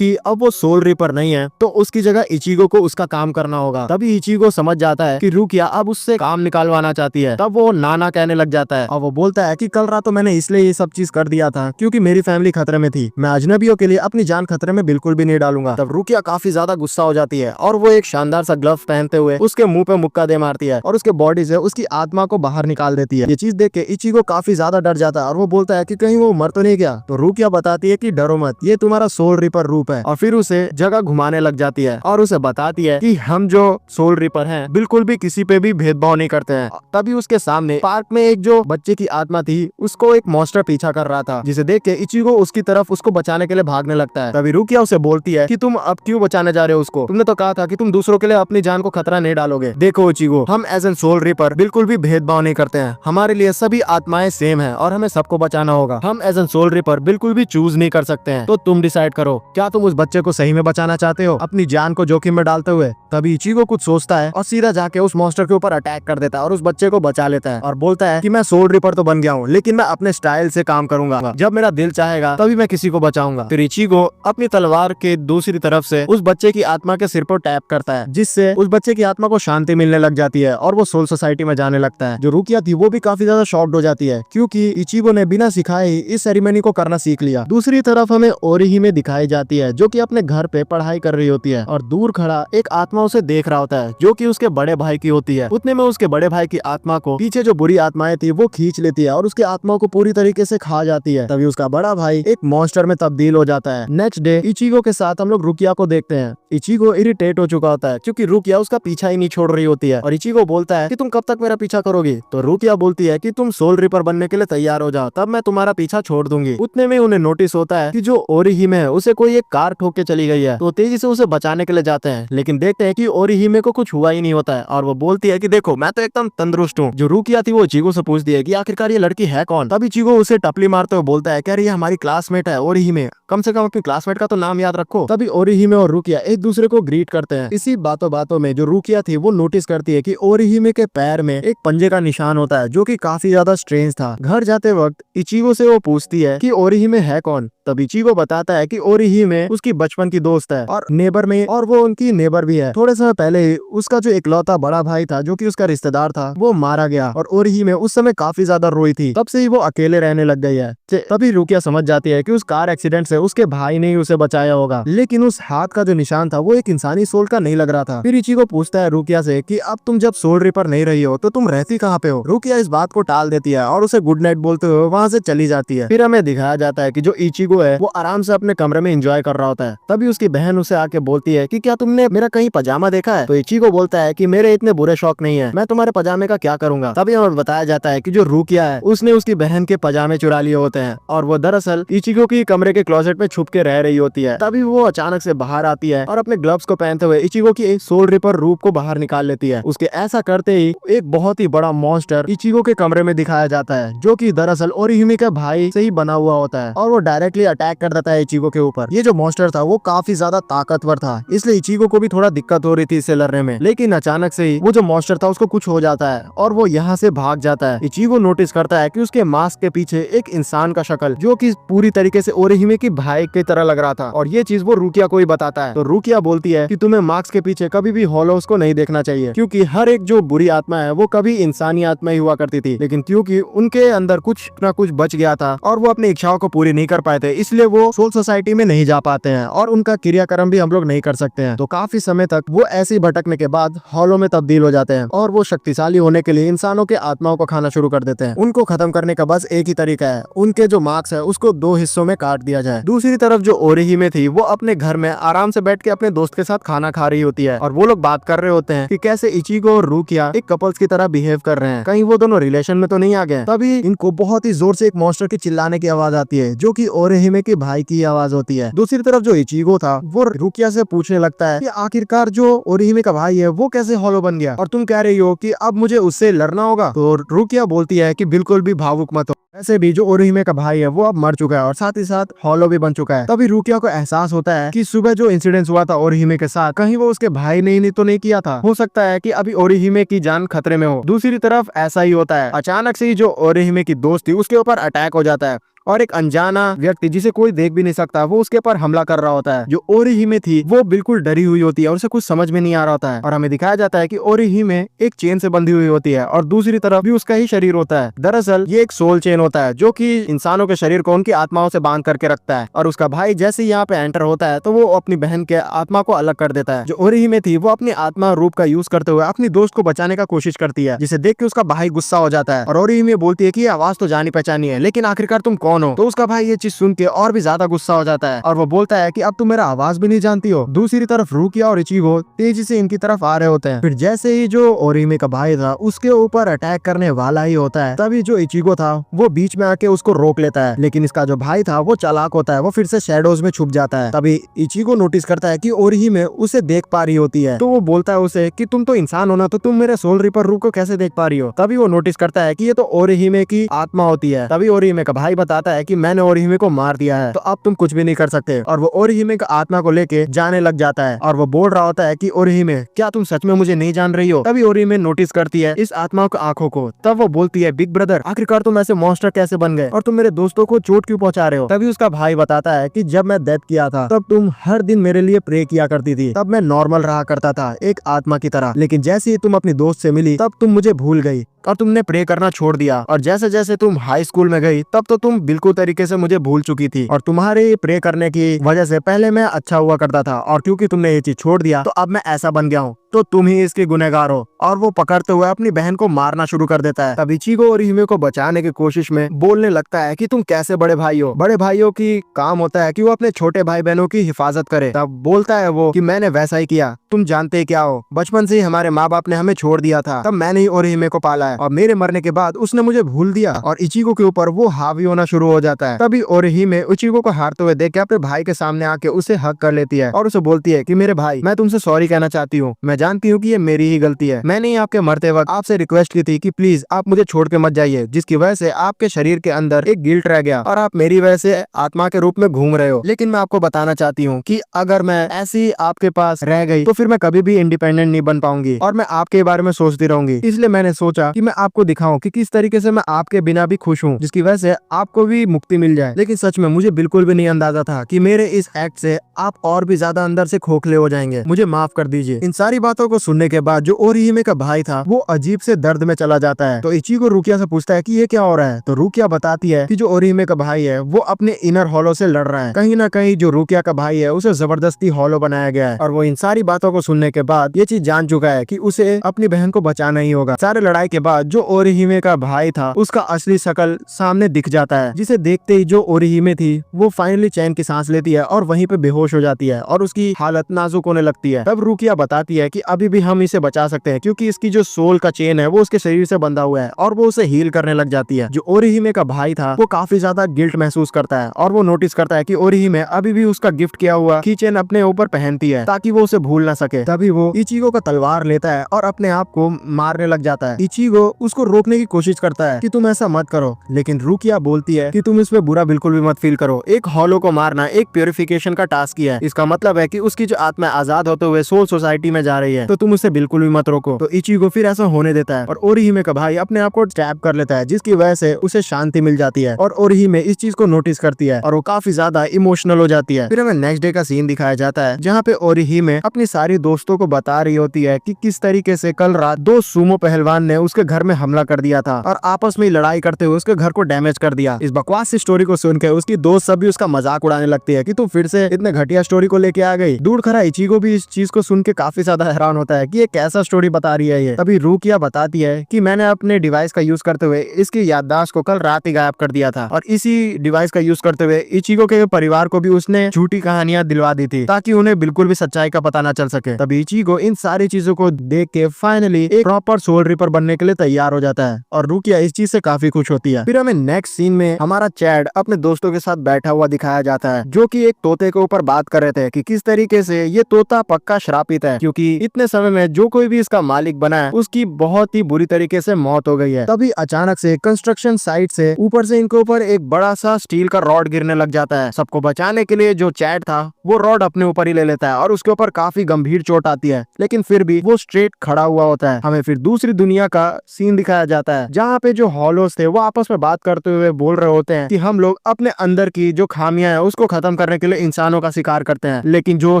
S1: अब वो सोल रिपर नहीं है तो उसकी जगह इचिगो को उसका काम करना होगा। तभी इचिगो समझ जाता है कि रुकिया अब उससे काम निकालवाना चाहती है। तब वो नाना कहने लग जाता है और वो बोलता है कि कल रात तो मैंने इसलिए ये सब चीज कर दिया था क्योंकि मेरी फैमिली खतरे में थी, मैं अजनबियों के लिए अपनी जान खतरे में बिल्कुल भी नहीं डालूंगा। तब रुकिया काफी ज्यादा गुस्सा हो जाती है और वो एक शानदार सा ग्लव पहनते हुए उसके मुंह पे मुक्का दे मारती है और उसके बॉडी से उसकी आत्मा को बाहर निकाल देती है। ये चीज देख के इचिगो काफी ज्यादा डर जाता है और वो बोलता है कि कहीं वो मर तो नहीं गया। तो रुकिया बताती है कि डरो मत, ये तुम्हारा सोल रिपर रूप है, और फिर उसे जगह घुमाने लग जाती है और उसे बताती है कि हम जो सोल रिपर हैं बिल्कुल भी किसी पे भी भेदभाव नहीं करते हैं। तभी उसके सामने पार्क में एक जो बच्चे की आत्मा थी उसको एक मॉन्स्टर पीछा कर रहा था, जिसे देख के इचिगो उसकी तरफ उसको बचाने के लिए भागने लगता है। तभी रुकिया उसे बोलती है कि तुम अब क्यों बचाने जा रहे हो उसको, तुमने तो कहा था कि तुम दूसरों के लिए अपनी जान को खतरा नहीं डालोगे। देखो इचिगो, हम एज एन सोल रिपर बिल्कुल भी भेदभाव नहीं करते हैं, हमारे लिए सभी आत्माएं सेम है और हमें सबको बचाना होगा। हम एज एन सोल रिपर बिल्कुल भी चूज नहीं कर सकते हैं। तो तुम डिसाइड करो, क्या तुम उस बच्चे को सही में बचाना चाहते हो अपनी जान को जोखिम में डालते हुए। तभी इचिगो कुछ सोचता है और सीधा जाके उस मॉन्स्टर के ऊपर अटैक कर देता है और उस बच्चे को बचा लेता है और बोलता है कि मैं सोल रिपर तो बन गया हूँ, लेकिन मैं अपने स्टाइल से काम करूंगा, जब मेरा दिल चाहेगा तभी मैं किसी को बचाऊंगा। फिर इचिगो अपनी तलवार के दूसरी तरफ से उस बच्चे की आत्मा के सिर पर टैप करता है, जिससे उस बच्चे की आत्मा को शांति मिलने लग जाती है और वो सोल सोसाइटी में जाने लगता है। जो रुकिया थी वो भी काफी ज्यादा शॉक्ड हो जाती है क्योंकि इचिगो ने बिना सिखाए ही इस सेरेमनी को करना सीख लिया। दूसरी तरफ हमें ओरिहिमे दिखाई जाती है जो कि अपने घर पे पढ़ाई कर रही होती है और दूर खड़ा एक आत्मा उसे देख रहा होता है जो कि उसके बड़े भाई की होती है। उतने में उसके बड़े भाई की आत्मा को पीछे जो बुरी आत्माएं थी वो खींच लेती है और उसकी आत्मा को पूरी तरीके से खा जाती है। तभी उसका बड़ा भाई एक मॉन्स्टर में तब्दील हो जाता है। नेक्स्ट डे इचिगो के साथ हम लोग रुकिया को देखते हैं। इचिगो इरिटेट हो चुका होता है क्योंकि रुकिया उसका पीछा ही नहीं छोड़ रही होती है और इचिगो बोलता है कि तुम कब तक मेरा पीछा करोगी। तो रुकिया बोलती है कि तुम सोल रिपर बनने के लिए तैयार हो जाओ, तब मैं तुम्हारा पीछा छोड़ दूंगी। उतने में उन्हें नोटिस होता है कि जो ओरिहिमे है उसे कोई एक कार ठोक के चली गई है। तो तेजी से उसे बचाने के लिए जाते हैं, लेकिन देखते हैं कि ओरिहिमे को कुछ हुआ ही नहीं होता है और वो बोलती है कि देखो मैं तो एकदम तंदुरुस्त हूँ। जो रुकिया थी वो इचिगो से पूछती है कि आखिरकार ये लड़की है कौन। तब इचिगो उसे टपली मारते हुए बोलता है कि ये हमारी क्लासमेट है ओरिहिमे, कम से कम अपनी क्लासमेट का तो नाम याद रखो। तभी ओरिहिमे और रुकिया एक दूसरे को ग्रीट करते हैं। इसी बातों बातों में जो रुकिया थी वो नोटिस करती है कि ओरिहिमे के पैर में एक पंजे का निशान होता है जो कि काफी ज्यादा स्ट्रेंज था। घर जाते वक्त इचिगो से वो पूछती है कि ओरिहिमे है कौन। तब इचिगो बताता है कि ओरिहिमे उसकी बचपन की दोस्त है और नेबर में, और वो उनकी नेबर भी है। थोड़े समय पहले उसका जो इकलौता बड़ा भाई था जो कि उसका रिश्तेदार था वो मारा गया और ओरिहिमे उस समय काफी ज्यादा रोई थी। तब से ही वो अकेले रहने लग गई है। तभी रुकिया समझ जाती है कि उस कार एक्सीडेंट से उसके भाई ने ही उसे बचाया होगा, लेकिन उस हाथ का जो निशान था वो एक इंसानी सोल का नहीं लग रहा था। फिर इचिगो पूछता है रुकिया से कि अब तुम जब सोल रिपर नहीं रही हो तो तुम रहती कहाँ पे हो। रुकिया इस बात को टाल देती है और उसे गुड नाइट बोलते हुए वहाँ से चली जाती है। फिर हमें दिखाया जाता है कि जो इचिगो है वो आराम से अपने कमरे में एंजॉय कर रहा होता है। तभी उसकी बहन उसे आके बोलती है कि क्या तुमने मेरा कहीं पजामा देखा है। तो इचिगो बोलता है कि मेरे इतने बुरे शौक नहीं है, मैं तुम्हारे पजामे का क्या करूंगा। तभी हमें बताया जाता है कि जो रुकिया है उसने उसकी बहन के पजामे चुरा लिए होते हैं और वो दरअसल इचिगो की कमरे के क्लोजेट में छुप के रह रही होती है। तभी वो अचानक से बाहर आती है और अपने ग्लव्स को पहनते हुए इचिगो की सोल रिपर रूप को बाहर निकाल लेती है। उसके ऐसा करते ही एक बहुत ही बड़ा मॉन्स्टर इचिगो के कमरे में दिखाया जाता है जो कि दरअसल ओरिहिमे के भाई से ही बना हुआ होता है और वो डायरेक्टली अटैक कर देता है इचिगो के ऊपर। ये जो मॉन्स्टर था वो काफी ज्यादा ताकतवर था, इसलिए इचिगो को भी थोड़ा दिक्कत हो रही थी इससे लड़ने में। लेकिन अचानक से ही वो जो मॉन्स्टर था उसको कुछ हो जाता है और वो यहाँ से भाग जाता है। इचिगो नोटिस करता है कि उसके मास्क के पीछे एक इंसान का शक्ल जो कि पूरी तरीके से ओरिहिमे की भाई की तरह लग रहा था और ये चीज वो रुकिया को ही बताता है। तो रुकिया बोलती है कि तुम्हें मास्क के पीछे कभी भी हॉलोस को नहीं देखना चाहिए क्योंकि हर एक जो बुरी आत्मा है वो कभी इंसानी आत्मा ही हुआ करती थी, लेकिन क्योंकि उनके अंदर कुछ न कुछ बच गया था और वो अपनी इच्छाओं को पूरी नहीं कर पाए थे, इसलिए वो सोल सोसाइटी में नहीं जा पाते हैं और उनका क्रियाक्रम भी हम लोग नहीं कर सकते हैं। तो काफी समय तक वो ऐसे भटकने के बाद हॉलो में तब्दील हो जाते हैं और वो शक्तिशाली होने के लिए इंसानों के आत्माओं को खाना शुरू कर देते हैं। उनको खत्म करने का बस एक ही तरीका है, उनके जो मार्क्स है उसको 2 हिस्सों में काट दिया जाए। दूसरी तरफ जो ओरिहिमे थी वो अपने घर में आराम से बैठ के अपने दोस्त के साथ खाना खा रही होती है और वो लोग बात कर रहे होते हैं कि कैसे इचिगो और रुकिया एक कपल्स की तरह बिहेव कर रहे हैं, कहीं वो दोनों रिलेशन में तो नहीं आ गए। तभी इनको बहुत ही जोर से एक मॉन्स्टर की चिल्लाने की आवाज आती है जो कि ओरिहिमे के भाई की आवाज होती है। दूसरी तरफ जो इचिगो था वो रुकिया से पूछने लगता है कि आखिरकार जो ओरिहिमे का भाई है वो कैसे हॉलो बन गया और तुम कह रही हो कि अब मुझे उससे लड़ना होगा। तो रुकिया बोलती है कि बिल्कुल भी भावुक मत हो, वैसे भी जो ओरिहिमे का भाई है वो अब मर चुका है और साथ ही साथ हॉलो भी बन चुका है। तभी रुकिया को एहसास होता है कि सुबह जो इंसिडेंट हुआ था ओरिहिमे के साथ, कहीं वो उसके भाई ने ही तो नहीं किया था। हो सकता है कि अभी ओरिहिमे की जान खतरे में हो। दूसरी तरफ ऐसा ही होता है, अचानक से ही जो ओरिहिमे की दोस्त थी उसके ऊपर अटैक हो जाता है और एक अनजाना व्यक्ति जिसे कोई देख भी नहीं सकता वो उसके ऊपर हमला कर रहा होता है। जो ओरिहिमे थी वो बिल्कुल डरी हुई होती है और उसे कुछ समझ में नहीं आ रहा होता है और हमें दिखाया जाता है कि ओरिहिमे एक चेन से बंधी हुई होती है और दूसरी तरफ भी उसका ही शरीर होता है। दरअसल ये एक सोल चेन होता है जो कि इंसानों के शरीर को उनकी आत्माओं से बांध करके रखता है और उसका भाई जैसे ही यहाँ पे एंटर होता है तो वो अपनी बहन के आत्मा को अलग कर देता है। जो ओरिहिमे थी वो अपनी आत्मा रूप का यूज करते हुए अपनी दोस्त को बचाने का कोशिश करती है, जिसे देख के उसका भाई गुस्सा हो जाता है और ओरिहिमे बोलती है कि ये आवाज तो जानी पहचानी है, लेकिन आखिरकार तुम कौन हो? तो उसका भाई ये चीज सुन के और भी ज्यादा गुस्सा हो जाता है और वो बोलता है कि अब तुम मेरा आवाज भी नहीं जानती हो। दूसरी तरफ रुकिया और इचिगो तेजी से इनकी तरफ आ रहे होते हैं। फिर जैसे ही जो ओरिहिमे का भाई था उसके ऊपर अटैक करने वाला ही होता है, तभी जो इचिगो था वो बीच में आके उसको रोक लेता है। लेकिन इसका जो भाई था वो चालाक होता है, वो फिर से शैडोज में छुप जाता है। तभी इचिगो नोटिस करता है कि ओरिहिमे उसे देख पा रही होती है, तो वो बोलता है उसे कि तुम तो इंसान हो ना, तो तुम मेरे सोल रिपर रूप को कैसे देख पा रही हो? तभी वो नोटिस करता है कि ये तो ओरिहिमे की आत्मा होती है। तभी ओरिहिमे का भाई बताता है कि मैंने ओरिहिमे को मार दिया है, तो अब तुम कुछ भी नहीं कर सकते। और वो ओरिहिमे का आत्मा को लेके जाने लग जाता है और वो बोल रहा होता है कि ओरिहिमे क्या तुम सच में मुझे नहीं जान रही हो? तभी ओरिहिमे नोटिस करती है इस आत्मा की आंखों को। तब वो बोलती है बिग ब्रदर आखिरकार तुम ऐसे मॉन्स्टर कैसे बन गए और तुम मेरे दोस्तों को चोट क्यों पहुंचा रहे हो? तभी उसका भाई बताता है कि जब मैं डेथ किया था तब तुम हर दिन मेरे लिए प्रे किया करती थी, तब मैं नॉर्मल रहा करता था एक आत्मा की तरह, लेकिन जैसे ही तुम अपनी दोस्त से मिली तब तुम मुझे भूल गई और तुमने प्रे करना छोड़ दिया और जैसे जैसे तुम हाई स्कूल में गई तब तो तुम बिल्कुल तरीके से मुझे भूल चुकी थी और तुम्हारे प्रे करने की वजह से पहले मैं अच्छा हुआ करता था और क्योंकि तुमने ये चीज छोड़ दिया तो अब मैं ऐसा बन गया हूँ, तो तुम ही इसके गुनहगार हो। और वो पकड़ते हुए अपनी बहन को मारना शुरू कर देता है। तब इचिगो ओरिहिमे को बचाने की कोशिश में बोलने लगता है कि तुम कैसे बड़े भाई हो? बड़े भाइयों की काम होता है कि वो अपने छोटे भाई बहनों की हिफाजत करे। तब बोलता है वो कि मैंने वैसा ही किया, तुम जानते क्या हो, बचपन से ही हमारे माँ बाप ने हमें छोड़ दिया था, तब मैंने ही ओरिहिमे को पाला है और मेरे मरने के बाद उसने मुझे भूल दिया। और इचिगो के ऊपर वो हावी होना शुरू हो जाता है। तभी ओरिहिमे इचिगो को हारते हुए देख के अपने भाई के सामने आके उसे हक कर लेती है और उसे बोलती है कि मेरे भाई मैं तुमसे सॉरी कहना चाहती हूँ, मैं जानती हूँ कि ये मेरी ही गलती है। मैंने ही आपके मरते वक्त आपसे रिक्वेस्ट की थी कि प्लीज आप मुझे छोड़ के मत जाइए, जिसकी वजह से आपके शरीर के अंदर एक गिल्ट रह गया और आप मेरी वजह से आत्मा के रूप में घूम रहे हो। लेकिन मैं आपको बताना चाहती हूँ कि अगर मैं ऐसी आपके पास रह गई तो फिर मैं कभी भी इंडिपेंडेंट नहीं बन पाऊंगी और मैं आपके बारे में सोचती रहूंगी। इसलिए मैंने सोचा कि मैं आपको दिखाऊं कि किस तरीके से मैं आपके बिना भी खुश हूँ, जिसकी वजह से आपको भी मुक्ति मिल जाए। लेकिन सच में मुझे बिल्कुल भी नहीं अंदाजा था कि मेरे इस एक्ट से आप और भी ज्यादा अंदर से खोखले हो जाएंगे, मुझे माफ कर दीजिए। इन सारी बातों को सुनने के बाद जो ओरिहिमे का भाई था वो अजीब से दर्द में चला जाता है। तो इचिगो रुकिया से पूछता है कि ये क्या हो रहा है? तो रुकिया बताती है कि जो ओरिहिमे का भाई है वो अपने इनर हॉलो से लड़ रहा है। कहीं ना कहीं जो रुकिया का भाई है उसे जबरदस्ती हॉलो बनाया गया है और वो इन सारी बातों को सुनने के बाद ये चीज जान चुका है कि उसे अपनी बहन को बचाना ही होगा। सारे लड़ाई के बाद जो ओरिहिमे का भाई था उसका असली शक्ल सामने दिख जाता है, जिसे देखते ही जो ओरिहिमे थी वो फाइनली चैन की सांस लेती है और वहीं पे बेहोश हो जाती है और उसकी हालत नाजुक होने लगती है। तब रुकिया बताती है कि अभी भी हम इसे बचा सकते हैं क्योंकि इसकी जो सोल का चेन है वो उसके शरीर से बंधा हुआ है और वो उसे हील करने लग जाती है। जो ओरिहिमे का भाई था वो काफी ज्यादा गिल्ट महसूस करता है और वो नोटिस करता है कि ओरिहिमे अभी भी उसका गिफ्ट किया हुआ की चेन अपने ऊपर पहनती है ताकि वो उसे भूल ना सके। तभी वो इचिगो का तलवार लेता है और अपने आप को मारने लग जाता है। इचिगो उसको रोकने की कोशिश करता है कि तुम ऐसा मत करो, लेकिन रुकिया बोलती है कि तुम इसमें बुरा बिल्कुल भी मत फील करो। एक हॉलो को मारना एक प्योरिफिकेशन का टास्क ही है, इसका मतलब है कि उसकी जो आत्मा आजाद होते हुए सोल सोसाइटी में जा रही है, तो तुम उसे बिल्कुल भी मत रोको। तो इचिगो फिर ऐसा होने देता है और ओरिहिमे का भाई अपने आप को स्टैब कर लेता है, जिसकी वजह से उसे शांति मिल जाती है और ओरिहिमे इस चीज को नोटिस करती है और वो काफी ज्यादा इमोशनल हो जाती है। फिर हमें नेक्स्ट डे का सीन दिखाया जाता है जहाँ पे ओरिहिमे अपनी सारी दोस्तों को बता रही होती है कि किस तरीके से कल रात दो सुमो पहलवान ने उसके घर में हमला कर दिया था और आपस में लड़ाई करते हुए उसके घर को डैमेज कर दिया। इस बकवास सी स्टोरी को सुनकर उसकी दोस्त सब भी उसका मजाक उड़ाने लगती है कि तू फिर से इतने घटिया स्टोरी को लेके आ गई। दूर खरा इचिगो भी इस चीज को सुन के काफी ज्यादा हैरान होता है कि ये कैसा स्टोरी बता रही है ये। तभी रुकिया बताती है कि मैंने अपने डिवाइस का यूज करते हुए इसकी याददाश्त को कल रात ही गायब कर दिया था और इसी डिवाइस का यूज करते हुए इचिगो के परिवार को भी उसने झूठी कहानियां दिलवा दी थी ताकि उन्हें बिल्कुल भी सच्चाई का पता न चल सके। तभी इचिगो इन सारी चीजों को देख के फाइनली एक प्रॉपर सोल रिपर बनने के लिए तैयार हो जाता है और रुकिया इस चीज से काफी खुश होती है। फिर हमें नेक्स्ट सीन में हमारा चैड अपने दोस्तों के साथ बैठा हुआ दिखाया जाता है जो कि एक तोते के ऊपर बात कर रहे थे कि किस तरीके से ये तोता पक्का श्रापित है, क्योंकि इतने समय में जो कोई भी इसका मालिक बना है उसकी बहुत ही बुरी तरीके से मौत हो गई है। तभी अचानक से कंस्ट्रक्शन साइट से ऊपर से इनके ऊपर एक बड़ा सा स्टील का रॉड गिरने लग जाता है। सबको बचाने के लिए जो चैड था वो रॉड अपने ऊपर ही ले लेता है और उसके ऊपर काफी गंभीर चोट आती है, लेकिन फिर भी वो स्ट्रेट खड़ा हुआ होता है। हमें फिर दूसरी दुनिया का सीन दिखाया जाता है जहाँ पे जो हॉलोस थे वो आपस में बात करते हुए बोल रहे होते हैं कि हम लोग अपने अंदर की जो खामियां है उसको खत्म करने के लिए इंसानों का शिकार करते हैं, लेकिन जो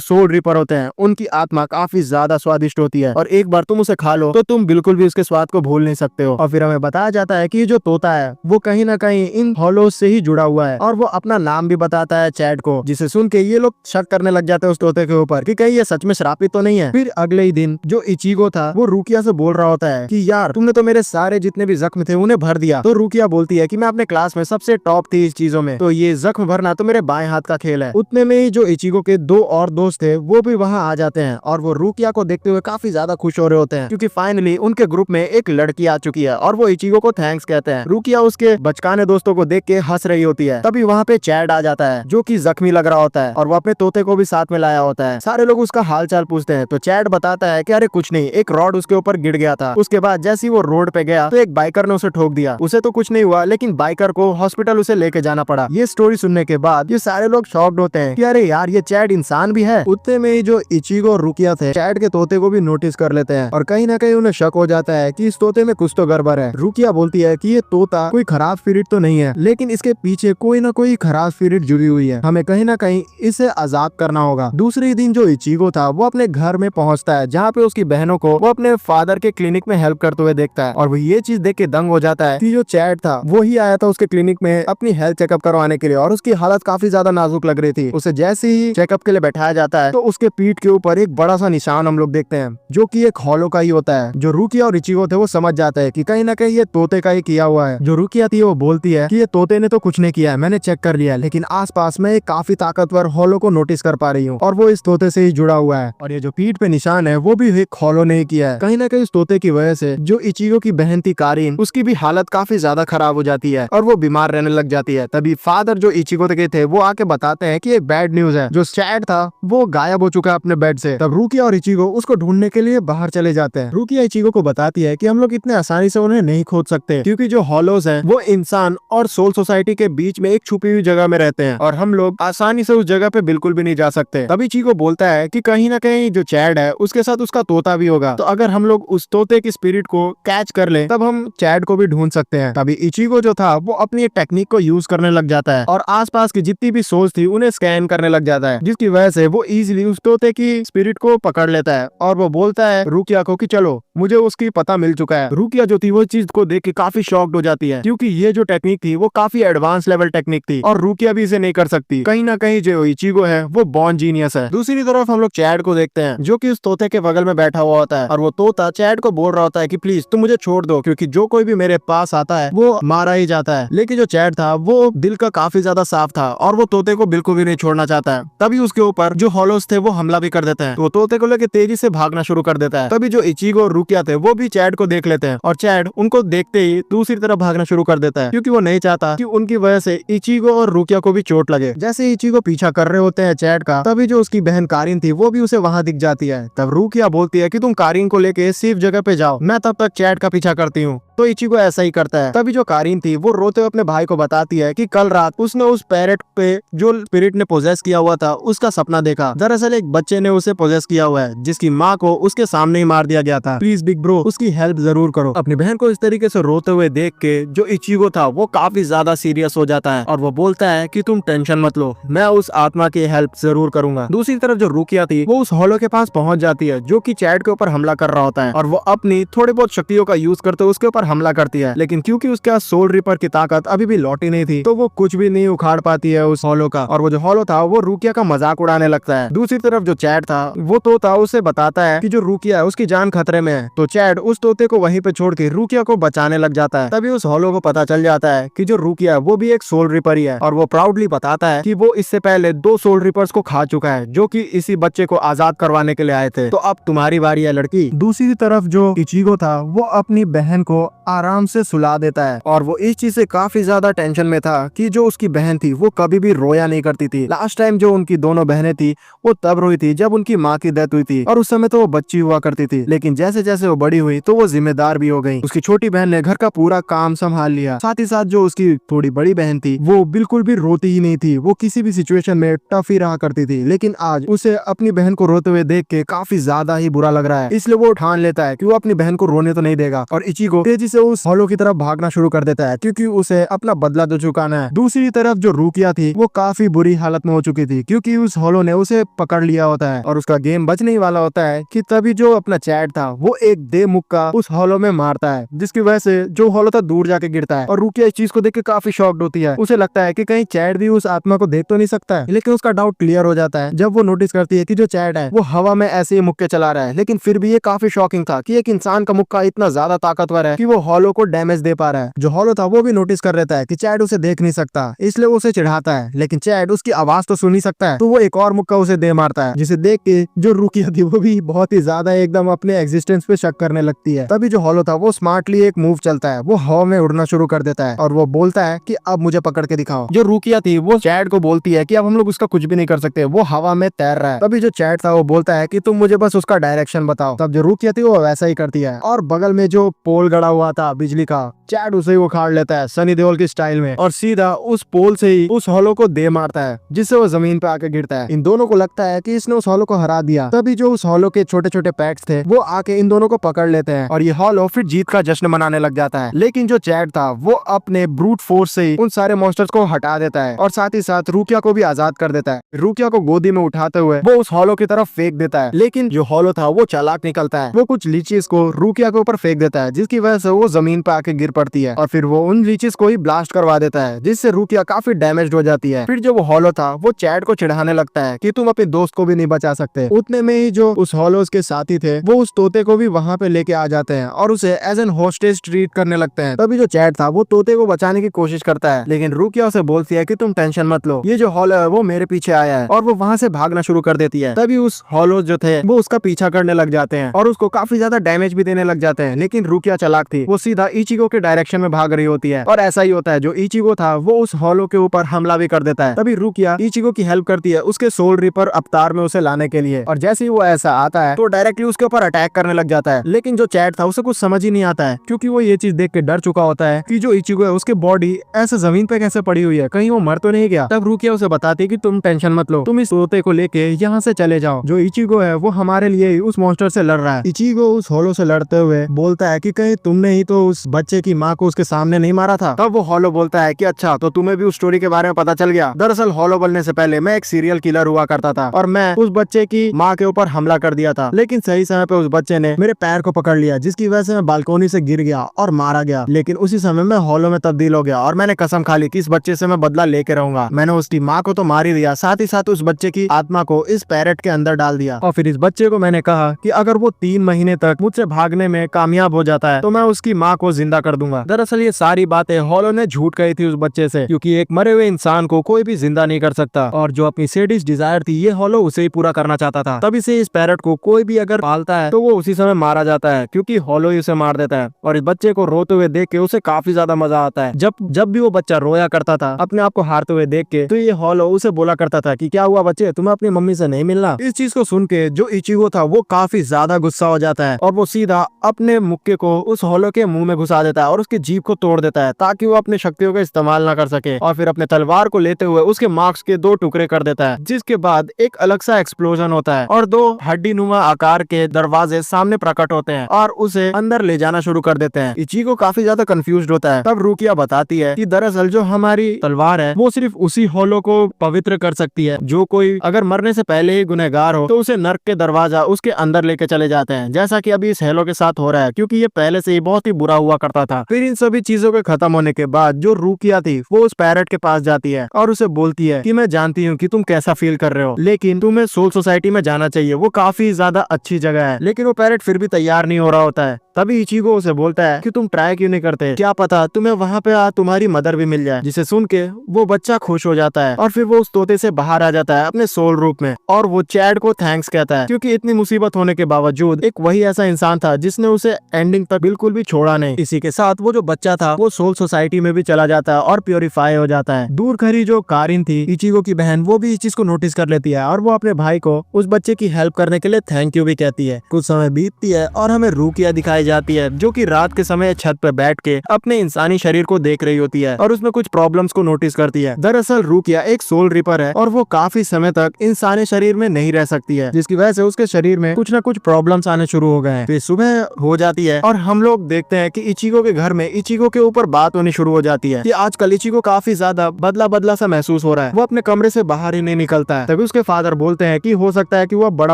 S1: सोल रिपर होते हैं उनकी आत्मा काफी ज्यादा स्वादिष्ट होती है और एक बार तुम उसे खा लो तो तुम बिल्कुल भी उसके स्वाद को भूल नहीं सकते हो। और फिर हमें बताया जाता है कि ये जो तोता है वो कहीं ना कहीं इन हॉलोस से ही जुड़ा हुआ है और वो अपना नाम भी बताता है चैड को, जिसे सुन के ये लोग शक करने लग जाते हैं उस तोते के ऊपर कि कहीं ये सच में श्रापित तो नहीं है। फिर अगले ही दिन जो इचिगो था वो रुकिया से बोल रहा होता है कि यार तुमने तो मेरे सारे जितने भी जख्म थे उन्हें भर दिया। तो रुकिया बोलती है कि मैं अपने क्लास में सबसे टॉप थी इस चीजों में, तो ये जख्म भरना तो मेरे बाएं हाथ का खेल है। उतने में ही जो इचिगो के दो और दोस्त थे वो भी वहाँ आ जाते हैं और वो रुकिया को देखते हुए काफी ज्यादा खुश हो रहे होते हैं क्योंकि फाइनली उनके ग्रुप में एक लड़की आ चुकी है और वो इचिगो को थैंक्स कहते हैं। रुकिया उसके बचकाने दोस्तों को देख के हंस रही होती है। तभी वहाँ पे चैड आ जाता है जो कि जख्मी लग रहा होता है और वो अपने तोते को भी साथ में लाया होता है। सारे लोग उसका हाल चाल पूछते हैं तो चैड बताता है कि अरे कुछ नहीं, एक रॉड उसके ऊपर गिर गया था। उसके बाद जैसे ही वो रोड पे गया तो एक बाइकर ने उसे ठोक दिया। उसे तो कुछ नहीं हुआ लेकिन बाइकर को हॉस्पिटल उसे लेके जाना पड़ा। ये स्टोरी सुनने के बाद ये सारे लोग शॉक्ड होते हैं कि अरे यार ये चैड इंसान भी है। उतने में ही जो इचिगो और रुकिया थे चैड के तोते को भी नोटिस कर लेते हैं और कहीं ना कहीं उन्हें शक हो जाता है कि इस तोते में कुछ तो गड़बड़ है। रुकिया बोलती है कि ये तोता कोई खराब स्पिरिट तो नहीं है, लेकिन इसके पीछे कोई ना कोई खराब स्पिरिट जुड़ी हुई है, हमें कहीं ना कहीं इसे आजाद करना होगा। दूसरे दिन जो इचिगो था वो अपने घर में पहुंचता है जहाँ पे उसकी बहनों को वो अपने फादर के क्लिनिक में हेल्प करते हुए देखता है और वो ये चीज देख के दंग हो जाता है कि जो चैड था वो ही आया था उसके क्लिनिक में अपनी हेल्थ चेकअप करवाने के लिए और उसकी हालत काफी ज्यादा नाजुक लग रही थी। उसे जैसे ही चेकअप के लिए बैठाया जाता है तो उसके पीठ के ऊपर एक बड़ा सा निशान हम लोग देखते हैं जो कि एक हॉलो का ही होता है। जो रुकिया और इचिगो थे वो समझ जाते हैं कि कहीं ना कहीं ये तोते का ही किया हुआ है। जो रुकिया थी वो बोलती है कि ये तोते ने तो कुछ नहीं किया है, मैंने चेक कर लिया, लेकिन आसपास में एक काफी ताकतवर हॉलो को नोटिस कर पा रही हूँ और वो इस तोते से ही जुड़ा हुआ है और ये जो पीठ पे निशान है वो भी एक हॉलो ने किया है। कहीं ना कहीं इस तोते की वजह से जो इचिगो की बहन थी कारिन उसकी भी हालत काफी ज्यादा खराब हो जाती है और वो बीमार रहने लग जाती है। तभी फादर जो इचिगो के थे वो आके बताते हैं कि ये बैड न्यूज है, जो चैड था वो गायब हो चुका है अपने बेड से। तब रुकिया और इचिगो उसको ढूंढने के लिए बाहर चले जाते हैं। रुकिया इचिगो को बताती है कि हम लोग इतने आसानी से उन्हें नहीं खोज सकते क्योंकि जो हॉलोज हैं वो इंसान और सोल सोसाइटी के बीच में एक छुपी हुई जगह में रहते हैं और हम लोग आसानी से उस जगह पे बिल्कुल भी नहीं जा सकते। तभी इचिगो बोलता है कि कहीं ना कहीं जो चैड है उसके साथ उसका तोता भी होगा, तो अगर हम लोग उस तोते की स्पिरिट को कैच कर ले तब हम चैड को भी ढूंढ सकते हैं। तभी इचिगो जो था वो अपनी एक टेक्निक को यूज करने लग जाता है और आसपास की जितनी भी सोल्स थी उन्हें स्कैन करने लग जाता है, जिसकी वजह से वो इजीली उस तोते की स्पिरिट को पकड़ लेता है और वो बोलता है रुकिया को कि चलो मुझे उसकी पता मिल चुका है। रुकिया जो थी वो चीज को देख के काफी शॉक्ड हो जाती है क्योंकि ये जो टेक्निक थी वो काफी एडवांस लेवल टेक्निक थी और रुकिया भी इसे नहीं कर सकती। कहीं ना कहीं जो इचिगो है वो बॉर्न जीनियस है। दूसरी तरफ हम लोग चैड को देखते हैं जो कि उस तोते के बगल में बैठा हुआ होता है और वो तोता चैड को बोल रहा होता है कि प्लीज तुम मुझे छोड़ दो क्योंकि जो कोई भी मेरे पास आता है वो मारा ही जाता है। लेकिन जो चैड था वो दिल का काफी ज्यादा साफ था और वो तोते को बिल्कुल भी नहीं छोड़ना चाहता है। तभी उसके ऊपर जो हॉलोस थे वो हमला भी कर देते हैं, तो तोते को लेकर तेजी से भागना शुरू कर देता है। तभी जो इचिगो और रुकिया थे वो भी चैड को देख लेते हैं और चैड उनको देखते ही दूसरी तरफ भागना शुरू कर देता है क्योंकि वो नहीं चाहता कि उनकी वजह से इचिगो और रुकिया को भी चोट लगे। जैसे इचिगो पीछा कर रहे होते हैं चैड का, तभी जो उसकी बहन कारिन थी वो भी उसे वहां दिख जाती है। तब रुकिया बोलती है कि तुम कारिन को लेके सेफ जगह पे जाओ, मैं तब तक चैड का पीछा करती हूँ। तो इचिगो ऐसा ही करता है। तभी जो कारिन थी वो रोते हुए अपने भाई को बताती है कि कल रात उसने उस पैरेट पे जो स्पिरिट ने पोजेस किया हुआ था उसका सपना देखा। दरअसल एक बच्चे ने उसे पोजेस किया हुआ है जिसकी माँ को उसके सामने ही मार दिया गया था। प्लीज बिग ब्रो उसकी हेल्प जरूर करो। अपनी बहन को इस तरीके से रोते हुए देख के जो इचिगो था वो काफी ज्यादा सीरियस हो जाता है और वो बोलता है कि तुम टेंशन मत लो, मैं उस आत्मा की हेल्प जरूर करूंगा। दूसरी तरफ जो रुकिया थी वो उस हॉलो के पास पहुंच जाती है जो कि चैड के ऊपर हमला कर रहा होता है और वो अपनी थोड़ी बहुत शक्तियों का यूज करते हुए उसके ऊपर हमला करती है, लेकिन क्योंकि उसके सोल रिपर की ताकत अभी भी लौटी नहीं थी तो वो कुछ भी नहीं उखाड़ पाती है उस हॉलो का और वो जो हॉलो था वो रुकिया का मजाक उड़ाने लगता है। दूसरी तरफ जो चैड था वो तोता उसे बताता है कि जो रुकिया है उसकी जान खतरे में है, तो चैड उस तोते को वहीं पे छोड़ के रुकिया को बचाने लग जाता है। तभी उस हॉलो को पता चल जाता है कि जो रुकिया है वो भी एक सोल रिपर ही है और वो प्राउडली बताता है कि वो इससे पहले 2 सोल रिपर्स को खा चुका है जो कि इसी बच्चे को आजाद करवाने के लिए आए थे, तो अब तुम्हारी बारी है लड़की। दूसरी तरफ जो इचिगो था वो अपनी बहन को आराम से सुला देता है। और वो इस चीज से काफी ज्यादा टेंशन में था कि जो उसकी बहन थी वो कभी भी रोया नहीं करती थी। लास्ट टाइम जो उनकी दोनों बहनें थी वो तब रोई थी जब उनकी माँ की डेथ हुई थी, और उस समय तो वो बच्ची हुआ करती थी। लेकिन जैसे जैसे वो बड़ी हुई तो वो जिम्मेदार भी हो गई। उसकी छोटी बहन ने घर का पूरा काम संभाल लिया। साथ ही साथ जो उसकी थोड़ी बड़ी बहन थी वो बिल्कुल भी रोती ही नहीं थी। वो किसी भी सिचुएशन में टफ ही रहा करती थी। लेकिन आज उसे अपनी बहन को रोते हुए देख के काफी ज्यादा ही बुरा लग रहा है। इसलिए वो ठान लेता है कि वो अपनी बहन को रोने तो नहीं देगा, और इचिगो तेजी से उस हॉलो की तरफ भागना शुरू कर देता है क्योंकि उसे अपना बदला तो चुकाना है। दूसरी तरफ जो रूकिया थी वो काफी बुरी हालत में हो चुकी थी क्योंकि उस हॉलो ने उसे पकड़ लिया होता है और उसका गेम बचने ही वाला होता है कि तभी जो अपना चैट था वो एक दे मुक्का उस हॉलो में मारता है, जिसकी वजह से जो हॉलो था दूर जाके गिरता है। और रूकिया इस चीज को देख के काफी शॉक्ड होती है। उसे लगता है कि कहीं चैट भी उस आत्मा को देख तो नहीं सकता है, लेकिन उसका डाउट क्लियर हो जाता है जब वो नोटिस करती है कि जो चैट है वो हवा में ऐसे ही मुक्के चला रहा है। लेकिन फिर भी ये काफी शॉकिंग था कि एक इंसान का मुक्का इतना ज्यादा ताकतवर है कि वो हॉलो को डैमेज दे पा रहा है। जो हॉलो था वो भी नोटिस कर लेता है कि चैट उसे देख नहीं सकता, इसलिए वो उसे चिढ़ाता है। लेकिन चैट उसकी आवाज तो सुन ही सकता है, तो वो एक और मुक्का उसे दे मारता है, जिसे देख के जो रूकिया थी वो भी बहुत ही ज्यादा एकदम अपने एग्जिस्टेंस पे शक करने लगती है। तभी जो हॉलो था वो स्मार्टली एक मूव चलता है, वो हवा में उड़ना शुरू कर देता है और वो बोलता है कि अब मुझे पकड़ के दिखाओ। जो रूकिया थी वो चैट को बोलती है कि अब हम लोग उसका कुछ भी नहीं कर सकते, वो हवा में तैर रहा है। तभी जो चैट था वो बोलता है कि तुम मुझे बस उसका डायरेक्शन बताओ। तब जो रूकिया थी वो वैसा ही करती है और बगल में जो पोल गड़ा हुआ था बिजली का, चैट उसे उखाड़ लेता है सनी देओल की स्टाइल में और सीधा उस पोल से ही उस हॉलो को दे मारता है, जिससे वो जमीन पे आके गिरता है। इन दोनों को लगता है कि इसने उस हॉलो को हरा दिया। तभी जो उस हॉलो के छोटे छोटे पैक्स थे वो आके इन दोनों को पकड़ लेते हैं और ये हॉलो फिर जीत का जश्न मनाने लग जाता है। लेकिन जो चैट था वो अपने ब्रूट फोर्स से ही उन सारे मॉन्स्टर्स को हटा देता है और साथ ही साथ रूकिया को भी आजाद कर देता है। रूकिया को गोदी में उठाते हुए वो उस हॉलो की तरफ फेंक देता है। लेकिन जो हॉलो था वो चालाक निकलता है, वो कुछ लीचीज को रूकिया के ऊपर फेंक देता है, जिसकी वजह से वो जमीन पे आके गिर पड़ती है और फिर वो उन लीचीज को ही ब्लास्ट करवा देता है, जिससे रूकिया काफी डैमेज हो जाती है। फिर जो वो हॉलो था वो चैट को चिढ़ाने लगता है कि तुम अपने दोस्त को भी नहीं बचा सकते। उतने में ही जो उस हॉलोस के साथी थे वो उस तोते को भी वहाँ पे लेके आ जाते हैं और उसे एज एन होस्टेज ट्रीट करने लगते हैं। तभी जो चैट था वो तोते को बचाने की कोशिश करता है, लेकिन रूकिया उसे बोलती है कि तुम टेंशन मत लो, ये जो हॉलो है वो मेरे पीछे आया है, और वो वहाँ से भागना शुरू कर देती है। तभी उस हॉलो जो थे वो उसका पीछा करने लग जाते हैं और उसको काफी ज्यादा डैमेज भी देने लग जाते हैं। लेकिन रूकिया चालाक थी, वो सीधा इचिगो के डायरेक्शन में भाग रही होती है और ऐसा ही होता है, जो इचिगो था वो उस हॉलो के ऊपर हमला भी कर देता है। तभी रूकिया इचिगो की हेल्प करती है उसके सोल रिपर अवतार में उसे लाने के लिए, और जैसे ही वो ऐसा आता है तो डायरेक्टली उसके ऊपर अटैक करने लग जाता है। लेकिन जो चैट था उसे कुछ समझ ही नहीं आता है क्योंकि वो ये चीज देख के डर चुका होता है कि जो इचिगो है उसके बॉडी ऐसे जमीन पे कैसे पड़ी हुई है, कहीं वो मर तो नहीं गया। तब रूकिया उसे बताती है कि तुम टेंशन मत लो, तुम इस तोते को लेके यहाँ से चले जाओ, जो इचिगो है वो हमारे लिए उस मॉन्स्टर से लड़ रहा है। इचिगो उस हॉलो से लड़ते हुए बोलता है कि कहीं तुमने ही तो उस बच्चे की माँ को उसके सामने नहीं मारा था। तब वो हॉलो बोलता है कि अच्छा, तो तुम्हें भी उस स्टोरी के बारे में पता चल गया। दरअसल हॉलो बनने से पहले मैं एक सीरियल किलर हुआ करता था और मैं उस बच्चे की माँ के ऊपर हमला कर दिया था, लेकिन सही समय पे उस बच्चे ने मेरे पैर को पकड़ लिया, जिसकी वजह से मैं बालकोनी से गिर गया और मारा गया। लेकिन उसी समय मैं हॉलो में तब्दील हो गया और मैंने कसम खा ली कि इस बच्चे से मैं बदला लेके रहूंगा। मैंने उसकी माँ को तो मार ही दिया, साथ ही साथ उस बच्चे की आत्मा को इस पैरेट के अंदर डाल दिया और फिर इस बच्चे को मैंने कहा कि अगर वो 3 महीने तक मुझसे भागने में कामयाब हो जाता है तो मैं उसकी माँ को जिंदा कर दूंगा। दरअसल ये सारी बातें हॉलो ने झूठ कही थी उस बच्चे से, क्योंकि एक मरे हुए इंसान को कोई भी जिंदा नहीं कर सकता और जो अपनी सेडिस्ट डिजायर थी ये हॉलो उसे ही पूरा करना चाहता था। तभी से इस पैरेट को कोई भी अगर पालता है तो वो उसी समय मारा जाता है, क्योंकि हॉलो ही उसे मार देता है। और इस बच्चे को रोते हुए देख के उसे काफी ज्यादा मजा आता है। जब भी वो बच्चा रोया करता था अपने आप को हारते हुए देख के, तो ये हॉलो उसे बोला करता था कि क्या हुआ बच्चे, तुम्हें अपनी मम्मी से नहीं मिलना। इस चीज को सुन के जो इचिगो था वो काफी ज्यादा गुस्सा हो जाता है और वो सीधा अपने मुक्के को उस हॉलो के मुंह में घुसा देता है और उसकी जीभ को तोड़ देता है ताकि वो अपनी शक्तियों का इस्तेमाल ना कर सके, और फिर अपने तलवार को लेते हुए उसके मार्क्स के 2 टुकड़े कर देता है, जिसके बाद एक अलग सा एक्सप्लोजन होता है और 2 हड्डी नुमा आकार के दरवाजे सामने प्रकट होते हैं और उसे अंदर ले जाना शुरू कर देते हैं। इचिगो काफी ज्यादा कंफ्यूज्ड होता है। तब रूकिया बताती है कि दरअसल जो हमारी तलवार है वो सिर्फ उसी हॉलो को पवित्र कर सकती है, जो कोई अगर मरने से पहले ही गुनहगार हो तो उसे नर्क के दरवाजा उसके अंदर लेके चले जाते हैं, जैसा कि अभी इस हेलो के साथ हो रहा है, क्योंकि ये पहले से ही बहुत ही बुरा हुआ करता था। फिर इन सभी चीजों के खत्म होने के बाद जो रूकिया थी वो उस पैरेट के पास जाती है और उसे बोलती है कि मैं जानती हूँ कि तुम कैसा फील कर रहे हो, लेकिन तुम्हें सोल सोसाइटी में जाना चाहिए, वो काफी ज्यादा अच्छी जगह है। लेकिन वो पैरेट फिर भी तैयार नहीं हो रहा होता है तभी इचिगो उसे बोलता है कि तुम ट्राई क्यों नहीं करते, क्या पता तुम्हें वहाँ पे तुम्हारी मदर भी मिल जाए। जिसे सुन के वो बच्चा खुश हो जाता है और फिर वो उस तोते से बाहर आ जाता है अपने सोल रूप में, और वो चैड को थैंक्स कहता है, क्योंकि इतनी मुसीबत होने के बावजूद एक वही ऐसा इंसान था जिसने उसे एंडिंग तक बिल्कुल भी छोड़ा नहीं। इसी के साथ वो जो बच्चा था वो सोल सोसाइटी में भी चला जाता है और प्योरीफाई हो जाता है। दूर खरी जो कारिन थी, इचिगो की बहन, वो भी इस चीज को नोटिस कर लेती है और वो अपने भाई को उस बच्चे की हेल्प करने के लिए थैंक यू भी कहती है। कुछ समय बीतती है और हमें रूकिया दिखाई जाती है जो कि रात के समय छत पर बैठ के अपने इंसानी शरीर को देख रही होती है और उसमें कुछ प्रॉब्लम्स को नोटिस करती है। दरअसल रूकिया एक सोल रिपर है और वो काफी समय तक इंसानी शरीर में नहीं रह सकती है, जिसकी वजह से उसके शरीर में कुछ न कुछ प्रॉब्लम्स आने शुरू हो गए हैं। फिर सुबह हो जाती है और हम लोग देखते हैं कि इचिगो के घर में इचिगो के ऊपर बात होनी शुरू हो जाती है कि आजकल इचिगो काफी ज्यादा बदला बदला सा महसूस हो रहा है, वो अपने कमरे से बाहर ही नहीं निकलता है। तभी उसके फादर बोलते हैं कि हो सकता है कि वो बड़ा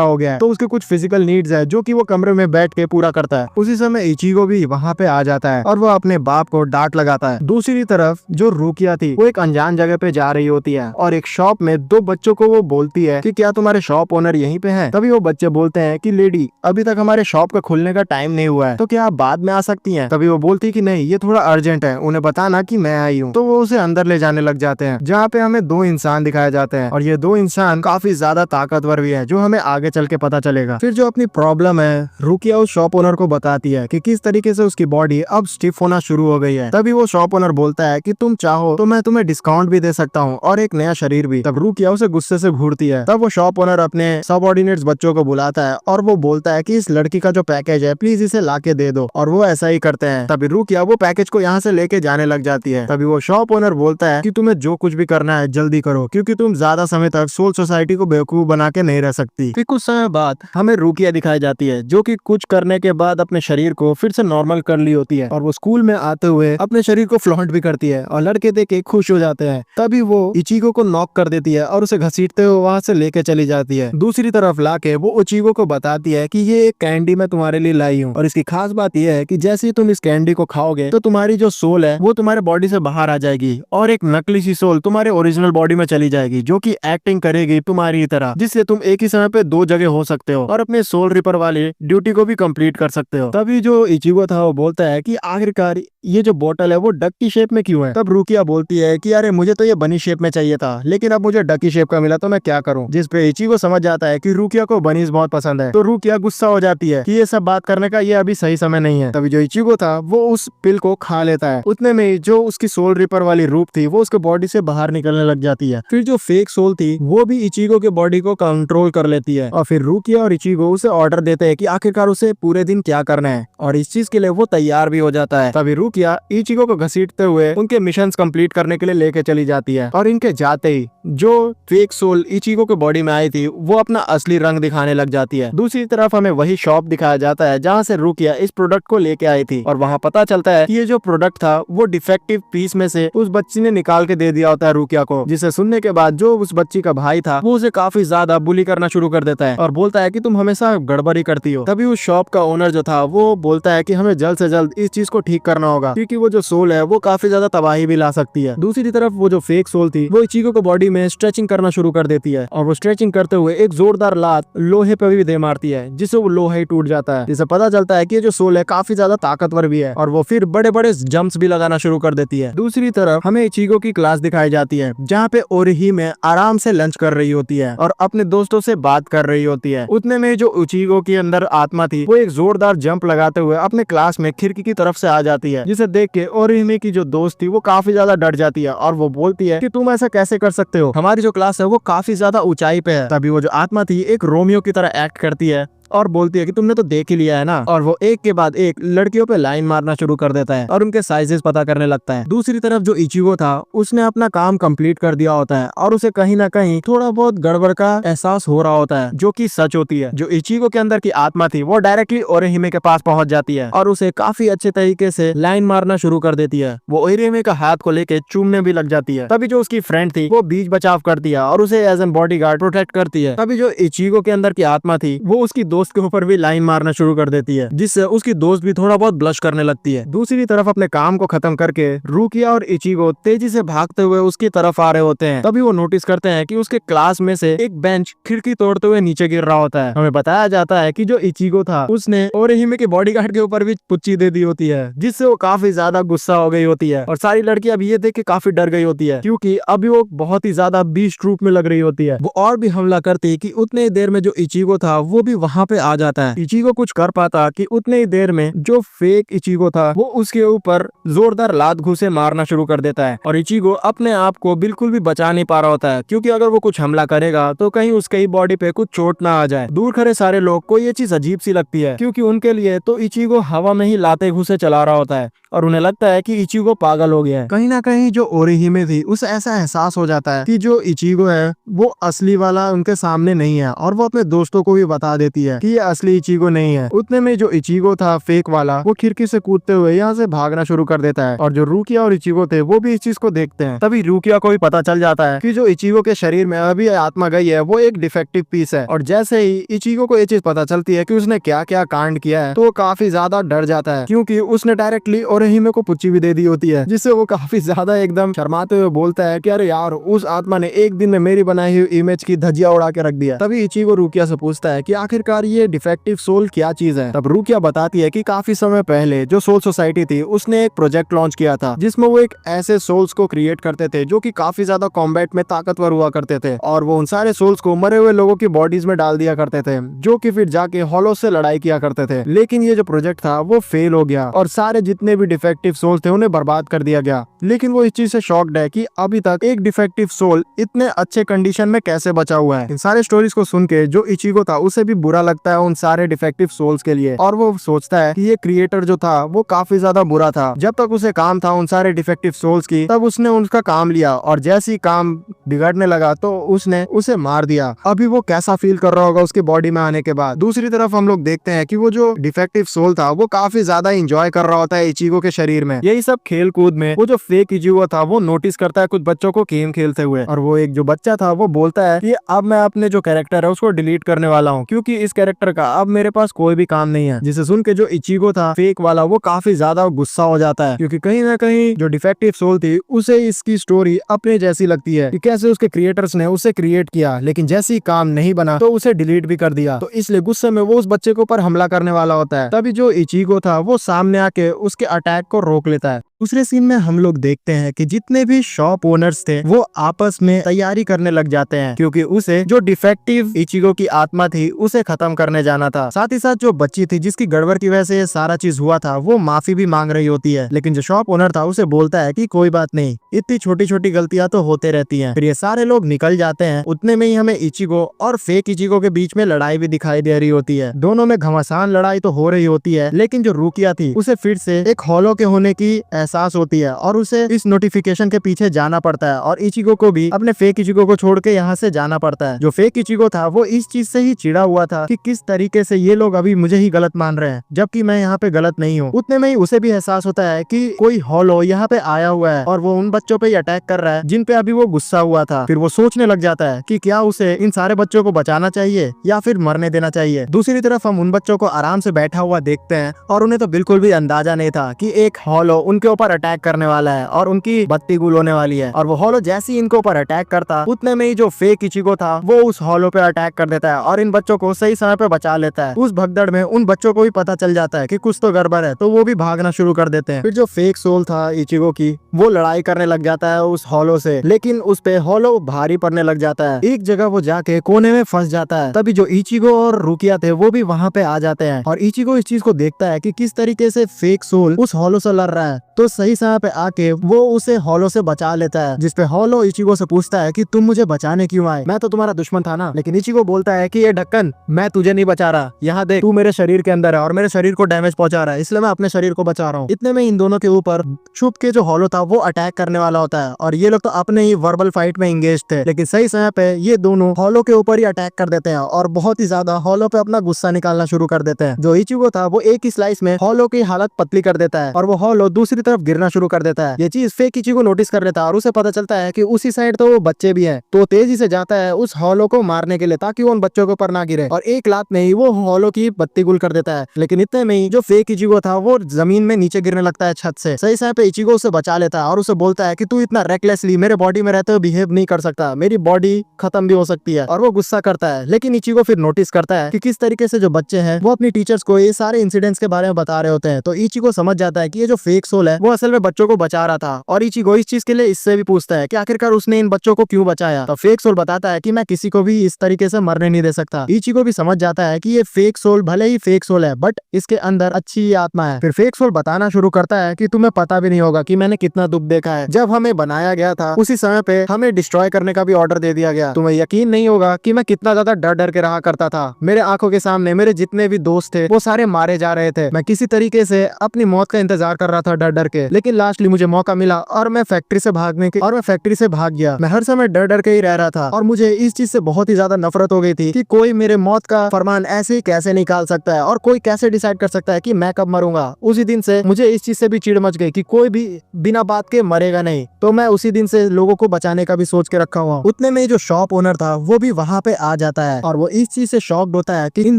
S1: हो गया है, तो उसके कुछ फिजिकल नीड्स है जो कि वो कमरे में बैठ के पूरा करता है। उसी समय इचिगो भी वहाँ पे आ जाता है और वो अपने बाप को डांट लगाता है। दूसरी तरफ जो रूकिया थी वो एक अनजान जगह पे जा रही होती है और एक शॉप में दो बच्चों को वो बोलती है कि क्या तुम्हारे शॉप ओनर यहीं पे हैं? तभी वो बच्चे बोलते हैं कि लेडी, अभी तक हमारे शॉप का खुलने का टाइम नहीं हुआ है, तो क्या आप बाद में आ सकती हैं? तभी वो बोलती है कि नहीं, ये थोड़ा अर्जेंट है, उन्हें बताना कि मैं आई हूँ। तो वो उसे अंदर ले जाने लग जाते हैं, जहाँ पे हमें दो इंसान दिखाए जाते हैं और ये दो इंसान काफी ज्यादा ताकतवर भी है, जो हमें आगे चल के पता चलेगा। फिर जो अपनी प्रॉब्लम है रूकिया उस शॉप ओनर को बताती है कि किस तरीके से उसकी बॉडी अब स्टिफ होना शुरू हो गई है। तभी वो शॉप ओनर बोलता है कि तुम चाहो तो मैं तुम्हें डिस्काउंट भी दे सकता हूँ और एक नया शरीर भी। तब रूकिया उसे गुस्से से घूरती है। तब वो शॉप ओनर अपने सबऑर्डिनेट्स बच्चों को बुलाता है और वो बोलता है कि इस लड़की का जो पैकेज है प्लीज इसे लाके दे दो, और वो ऐसा ही करते हैं। तभी रूकिया वो पैकेज को यहाँ से लेके जाने लग जाती है। तभी वो शॉप ओनर बोलता है कि तुम्हें जो कुछ भी करना है जल्दी करो, क्योंकि तुम ज्यादा समय तक सोल सोसाइटी को बेवकूफ बना के नहीं रह सकती। फिर कुछ समय बाद हमें रूकिया दिखाई जाती है जो कि कुछ करने के बाद अपने शरीर को फिर से नॉर्मल कर ली होती है और वो स्कूल में आते हुए अपने शरीर को फ्लॉन्ट भी करती है और लड़के देख के खुश हो जाते हैं। तभी वो इचिगो को नॉक कर देती है और उसे घसीटते हुए वहाँ से लेके चली जाती है। दूसरी तरफ लाके वो इचिगो को बताती है कि ये एक कैंडी मैं तुम्हारे लिए लाई हूँ और इसकी खास बात यह है कि जैसे ही तुम इस कैंडी को खाओगे तो तुम्हारी जो सोल है वो तुम्हारे बॉडी से बाहर आ जाएगी और एक नकली सी सोल तुम्हारे ओरिजिनल बॉडी में चली जाएगी, जो कि एक्टिंग करेगी तुम्हारी तरह, जिससे तुम एक ही समय पे दो जगह हो सकते हो और अपने सोल रिपर वाले ड्यूटी को भी कंप्लीट कर सकते हो। तभी जो इचिगो था वो बोलता है कि आखिरकार ये जो बोतल है वो डक की शेप में क्यों है? तब रूकिया बोलती है कि अरे मुझे तो ये बनी शेप में चाहिए था, लेकिन अब मुझे डक की शेप का मिला तो मैं क्या करूं? जिस पे इचिगो समझ जाता है कि रूकिया को बनीज बहुत पसंद है, तो रूकिया गुस्सा हो जाती है कि ये सब बात करने का ये अभी सही समय नहीं है। तभी जो इचिगो था वो उस पिल को खा लेता है। उतने में जो उसकी सोल रिपर वाली रूप थी वो उसके बॉडी से बाहर निकलने लग जाती है। फिर जो फेक सोल थी वो भी इचिगो के बॉडी को कंट्रोल कर लेती है और फिर रूकिया और इचिगो उसे ऑर्डर देते हैं कि आखिरकार उसे पूरे दिन क्या करना है और इस चीज के लिए वो तैयार भी हो जाता है। तभी रूकिया इचिगो को घसीटते हुए उनके मिशंस कंप्लीट करने के लिए लेके चली जाती है और इनके जाते ही जो फेक सोल इचिगो के बॉडी में आई थी वो अपना असली रंग दिखाने लग जाती है। दूसरी तरफ हमें वही शॉप दिखाया जाता है जहाँ से रूकिया इस प्रोडक्ट को लेके आई थी और वहाँ पता चलता है कि ये जो प्रोडक्ट था वो डिफेक्टिव पीस में से उस बच्ची ने निकाल के दे दिया होता है रूकिया को, जिसे सुनने के बाद जो उस बच्ची का भाई था वो उसे काफी ज्यादा बुली करना शुरू कर देता है और बोलता है कि तुम हमेशा गड़बड़ी करती हो। तभी उस शॉप का ओनर जो था वो बोलता है कि हमें जल्द से जल्द इस चीज को ठीक करना होगा, क्योंकि वो जो सोल है वो काफी ज्यादा तबाही भी ला सकती है। दूसरी तरफ वो जो फेक सोल थी वो इचिगो को बॉडी में स्ट्रेचिंग करना शुरू कर देती है और वो स्ट्रेचिंग करते हुए एक जोरदार लात लोहे पे भी दे मारती है, जिससे वो लोहा ही टूट जाता है। जिससे पता चलता है कि ये जो सोल है काफी ज्यादा ताकतवर भी है और वो फिर बड़े बड़े जंप्स भी लगाना शुरू कर देती है। दूसरी तरफ हमें इचिगो की क्लास दिखाई जाती है जहाँ पे ओरिही में आराम से लंच कर रही होती है और अपने दोस्तों से बात कर रही होती है। उतने में जो इचिगो के अंदर आत्मा थी वो एक जोरदार जंप लगाते हुए अपने क्लास में खिड़की की तरफ से आ जाती है, जिसे देख के ओरिही की जो दोस्त थी वो काफी ज्यादा डर जाती है और वो बोलती है कि तुम ऐसा कैसे कर सकते हो, हमारी जो क्लास है वो काफी ज्यादा ऊंचाई पे है। तभी वो जो आत्मा थी एक रोमियो की तरह एक्ट करती है और बोलती है कि तुमने तो देख ही लिया है ना, और वो एक के बाद एक लड़कियों पे लाइन मारना शुरू कर देता है और उनके साइजेस पता करने लगता है। दूसरी तरफ जो इचिगो था उसने अपना काम कंप्लीट कर दिया होता है और उसे कहीं ना कहीं थोड़ा बहुत गड़बड़ का एहसास हो रहा होता है, जो कि सच होती है। जो इचिगो के अंदर की आत्मा थी वो डायरेक्टली ओरिहिमे के पास पहुंच जाती है और उसे काफी अच्छे तरीके से लाइन मारना शुरू कर देती है। वो ओरिहिमे का हाथ को लेके चूमने भी लग जाती है। तभी जो उसकी फ्रेंड थी वो बीच बचाव करती है और उसे एज एन बॉडीगार्ड प्रोटेक्ट करती है। तभी जो इचिगो के अंदर की आत्मा थी वो उसकी दोस्त के ऊपर भी लाइन मारना शुरू कर देती है, जिससे उसकी दोस्त भी थोड़ा बहुत ब्लश करने लगती है। दूसरी तरफ अपने काम को खत्म करके रुकिया और इचिगो तेजी से भागते हुए उसकी तरफ आ रहे होते हैं। तभी वो नोटिस करते हैं कि उसके क्लास में से एक बेंच खिड़की तोड़ते हुए नीचे गिर रहा होता है। हमें बताया जाता है कि जो इचिगो था उसने ओरिहिमे के बॉडीगार्ड के ऊपर भी पुच्ची दे दी होती है, जिससे वो काफी ज्यादा गुस्सा हो गई होती है और सारी लड़कियां भी ये देख के काफी डर गई होती है, क्योंकि अभी वो बहुत ही ज्यादा बीस्ट रूप में लग रही होती है। वो और भी हमला करती कि उतने ही देर में जो इचिगो था वो भी वहां पे आ जाता है। इचिगो कुछ कर पाता कि उतने ही देर में जो फेक इचिगो था वो उसके ऊपर जोरदार लात घूंसे मारना शुरू कर देता है और इचिगो अपने आप को बिल्कुल भी बचा नहीं पा रहा होता है, क्योंकि अगर वो कुछ हमला करेगा तो कहीं उसके ही बॉडी पे कुछ चोट ना आ जाए। दूर खड़े सारे लोग को ये चीज अजीब सी लगती है, क्योंकि उनके लिए तो इचिगो हवा में ही लाते घूंसे चला रहा होता है और उन्हें लगता है कि इचिगो पागल हो गया है। कहीं ना कहीं जो ओरिहिमे थी उसे ऐसा एहसास हो जाता है कि जो इचिगो है वो असली वाला उनके सामने नहीं है, और वो अपने दोस्तों को भी बता देती है कि ये असली इचिगो नहीं है। उतने में जो इचिगो था फेक वाला वो खिड़की से कूदते हुए यहाँ से भागना शुरू कर देता है, और जो रुकिया और इचिगो थे वो भी इस चीज को देखते हैं। तभी रुकिया को भी पता चल जाता है कि जो इचिगो के शरीर में अभी आत्मा गई है वो एक डिफेक्टिव पीस है, और जैसे ही इचिगो को ये चीज पता चलती है कि उसने क्या क्या कांड किया है तो वो काफी ज्यादा डर जाता है, क्योंकि उसने डायरेक्टली ओरिहिमे को पुच्ची भी दे दी होती है, जिससे वो काफी ज्यादा एकदम शर्माते हुए बोलता है कि अरे यार उस आत्मा ने एक दिन में मेरी बनाई हुई इमेज की धज्जियां उड़ा के रख दिया। तभी इचिगो रुकिया से पूछता है कि आखिरकार ये डिफेक्टिव सोल क्या चीज है। तब रुकिया बताती है कि काफी समय पहले जो सोल सोसाइटी थी उसने एक प्रोजेक्ट लॉन्च किया था, जिसमें वो एक ऐसे सोल्स को क्रिएट करते थे जो कि काफी ज्यादा कॉम्बैट में ताकतवर हुआ करते थे, और वो उन सारे सोल्स को मरे हुए लोगों की बॉडीज में डाल दिया करते थे, जो कि फिर जाके हॉलो से लड़ाई किया करते थे। लेकिन ये जो प्रोजेक्ट था वो फेल हो गया और सारे जितने भी डिफेक्टिव सोल्स थे उन्हें बर्बाद कर दिया गया। लेकिन वो इस चीज से शॉक्ड है कि अभी तक एक डिफेक्टिव सोल इतने अच्छे कंडीशन में कैसे बचा हुआ है। इन सारे स्टोरीज को सुन के जो इचिगो था उसे भी बुरा लगता है उन सारे डिफेक्टिव सोल्स के लिए, और वो सोचता है कि ये क्रिएटर जो था वो काफी ज्यादा बुरा था। जब तक उसे काम था उन सारे डिफेक्टिव सोल्स की, तब उसने उनका काम लिया, और जैसे ही काम बिगड़ने लगा तो उसने उसे मार दिया। अभी वो कैसा फील कर रहा होगा उसके बॉडी में आने के बाद। दूसरी तरफ हम लोग देखते हैं कि वो जो डिफेक्टिव सोल था वो काफी ज्यादा एंजॉय कर रहा होता है इचिगो के शरीर में। यही सब खेल कूद में वो जो फेक इचिगो था वो नोटिस करता है कुछ बच्चों को गेम खेलते हुए, और वो एक जो बच्चा था वो बोलता है कि अब मैं अपने जो कैरेक्टर है उसको डिलीट करने वाला हूँ, क्योंकि इस कैरेक्टर का अब मेरे पास कोई भी काम नहीं है। जिसे सुन के जो इचिगो था फेक वाला वो काफी ज्यादा गुस्सा हो जाता है, क्योंकि कहीं ना कहीं जो डिफेक्टिव सोल थी उसे इसकी स्टोरी अपने जैसी लगती है कि कैसे उसके क्रिएटर्स ने उसे क्रिएट किया, लेकिन जैसे ही काम नहीं बना तो उसे डिलीट भी कर दिया। तो इसलिए गुस्से में वो उस बच्चे के ऊपर हमला करने वाला होता है। तभी जो इचिगो था वो सामने आके उसके अटैक को रोक लेता है। दूसरे सीन में हम लोग देखते हैं कि जितने भी शॉप ओनर्स थे वो आपस में तैयारी करने लग जाते हैं, क्योंकि उसे जो डिफेक्टिव इचिगो की आत्मा थी उसे खत्म करने जाना था। साथ ही साथ जो बच्ची थी जिसकी गड़बड़ की वजह से ये सारा चीज हुआ था वो माफी भी मांग रही होती है, लेकिन जो शॉप ओनर था उसे बोलता है कि कोई बात नहीं, इतनी छोटी छोटी गलतियां तो होते रहती हैं। फिर ये सारे लोग निकल जाते हैं। उतने में ही हमें इचिगो और फेक इचिगो के बीच में लड़ाई भी दिखाई दे रही होती है। दोनों में घमासान लड़ाई तो हो रही होती है, लेकिन जो रुकिया थी उसे फिर से एक हॉलो के होने की एहसास होती है और उसे इस नोटिफिकेशन के पीछे जाना पड़ता है, और इचिगो को भी अपने फेक इचिगो को छोड़ के यहाँ से जाना पड़ता है। जो फेक इचिगो था वो इस चीज से ही चिढ़ा हुआ था कि किस तरीके से ये लोग अभी मुझे ही गलत मान रहे हैं, जबकि मैं यहाँ पे गलत नहीं हूँ। उतने में ही उसे भी एहसास होता है कि कोई हॉलो यहाँ पे आया हुआ है और वो उन बच्चों पे अटैक कर रहा है जिन पे अभी वो गुस्सा हुआ था। फिर वो सोचने लग जाता है कि क्या उसे इन सारे बच्चों को बचाना चाहिए या फिर मरने देना चाहिए। दूसरी तरफ हम उन बच्चों को आराम से बैठा हुआ देखते हैं, और उन्हें तो बिल्कुल भी अंदाजा नहीं था कि एक हॉलो उनके ऊपर अटैक करने वाला है और उनकी बत्ती गुल होने वाली है। और वो हॉलो जैसे ही इनके ऊपर अटैक करता उतने में ही जो फेक इचिगो था वो उस हॉलो पे अटैक कर देता है और इन बच्चों को सही समय पे बचा लेता है। उस भगदड़ में उन बच्चों को भी पता चल जाता है कि कुछ तो गड़बड़ है, तो वो भी भागना शुरू कर देते हैं। फिर जो फेक सोल था इचिगो की वो लड़ाई करने लग जाता है उस हॉलो से, लेकिन उस पे हॉलो भारी पड़ने लग जाता है। एक जगह वो जाके कोने में फंस जाता है। तभी जो इचिगो और रुकिया थे वो भी वहाँ पे आ जाते हैं, और इचिगो इस चीज को देखता है कि किस तरीके से फेक सोल उस हॉलो से लड़ रहा है, तो सही समय पे आके वो उसे हॉलो से बचा लेता है। जिसपे हॉलो इचिगो से पूछता है कि तुम मुझे बचाने क्यों आए, मैं तो तुम्हारा दुश्मन था ना। लेकिन इचिगो बोलता है कि ये ढक्कन, मैं तुझे नहीं बचा रहा, यहाँ देख तू मेरे शरीर के अंदर है और मेरे शरीर को डैमेज पहुंचा रहा है, इसलिए मैं अपने शरीर को बचा रहा हूँ। इतने में इन दोनों के ऊपर छुप के जो हॉलो था वो अटैक करने वाला होता है, और ये लोग तो अपने ही वर्बल फाइट में इंगेज थे, लेकिन सही समय पे ये दोनों हॉलो के ऊपर ही अटैक कर देते हैं और बहुत ही ज्यादा हॉलो पे अपना गुस्सा निकालना शुरू कर देते हैं। जो इचिगो था वो एक ही स्लाइस में हॉलो की हालत पतली कर देता है और वो हॉलो दूसरी तरफ गिरना शुरू कर देता है। ये चीज फेक इचिगो नोटिस कर लेता है और उसे पता चलता है कि उसी साइड तो वो बच्चे भी हैं, तो तेजी से जाता है उस हॉलो को मारने के लिए ताकि वो उन बच्चों के ऊपर ना गिरे, और एक लात में ही वो हॉलो की बत्ती गुल कर देता है। लेकिन इतने में ही जो फेक इचिगो था वो जमीन में नीचे गिरने लगता है छत से। सही समय पे इचिगो उसे बचा लेता है और उसे बोलता है कि तू इतना रेकलेसली मेरे बॉडी में रहते हुए बिहेव नहीं कर सकता, मेरी बॉडी खत्म भी हो सकती है। और वो गुस्सा करता है। लेकिन इचिगो फिर नोटिस करता है कि किस तरीके से जो बच्चे हैं वो अपनी टीचर्स को ये सारे इंसिडेंट्स के बारे में बता रहे होते हैं। तो इचिगो समझ जाता है कि ये जो फेक सोल है वो असल में बच्चों को बचा रहा था। और इचिगो इस चीज के लिए इससे भी पूछता है कि आखिरकार उसने इन बच्चों को क्यों बचाया। तो फेक सोल बताता है कि मैं किसी को भी इस तरीके से मरने नहीं दे सकता। इचिगो भी समझ जाता है कि ये फेक सोल भले ही फेक सोल है बट इसके अंदर अच्छी आत्मा है। फिर फेक सोल बताना शुरू करता है कि तुम्हें पता भी नहीं होगा कि मैंने कितना दुख देखा है। जब हमें बनाया गया था उसी समय पे हमें डिस्ट्रॉय करने का भी ऑर्डर दे दिया गया। तुम्हें यकीन नहीं होगा कि मैं कितना ज्यादा डर डर के रहा करता था। मेरे आंखों के सामने मेरे जितने भी दोस्त थे वो सारे मारे जा रहे थे। मैं किसी तरीके से अपनी मौत का इंतजार कर रहा था डर डर के। लेकिन लास्टली मुझे मौका मिला और मैं फैक्ट्री से भाग गया। मैं हर समय डर डर के ही रह रहा था और मुझे इस चीज से बहुत ही ज्यादा नफरत हो गई थी कि कोई मेरे मौत का फरमान ऐसे ही कैसे निकाल सकता है और कोई कैसे डिसाइड कर सकता है कि मैं कब मरूंगा। उसी दिन से मुझे इस चीज से भी चिढ़ मच गई कि कोई भी बिना बात के मरेगा नहीं। तो मैं उसी दिन से लोगों को बचाने का भी सोच के रखा हुआ। उतने में जो शॉप ओनर था वो भी वहाँ पे आ जाता है और वो इस चीज से शॉक्ड होता है कि इन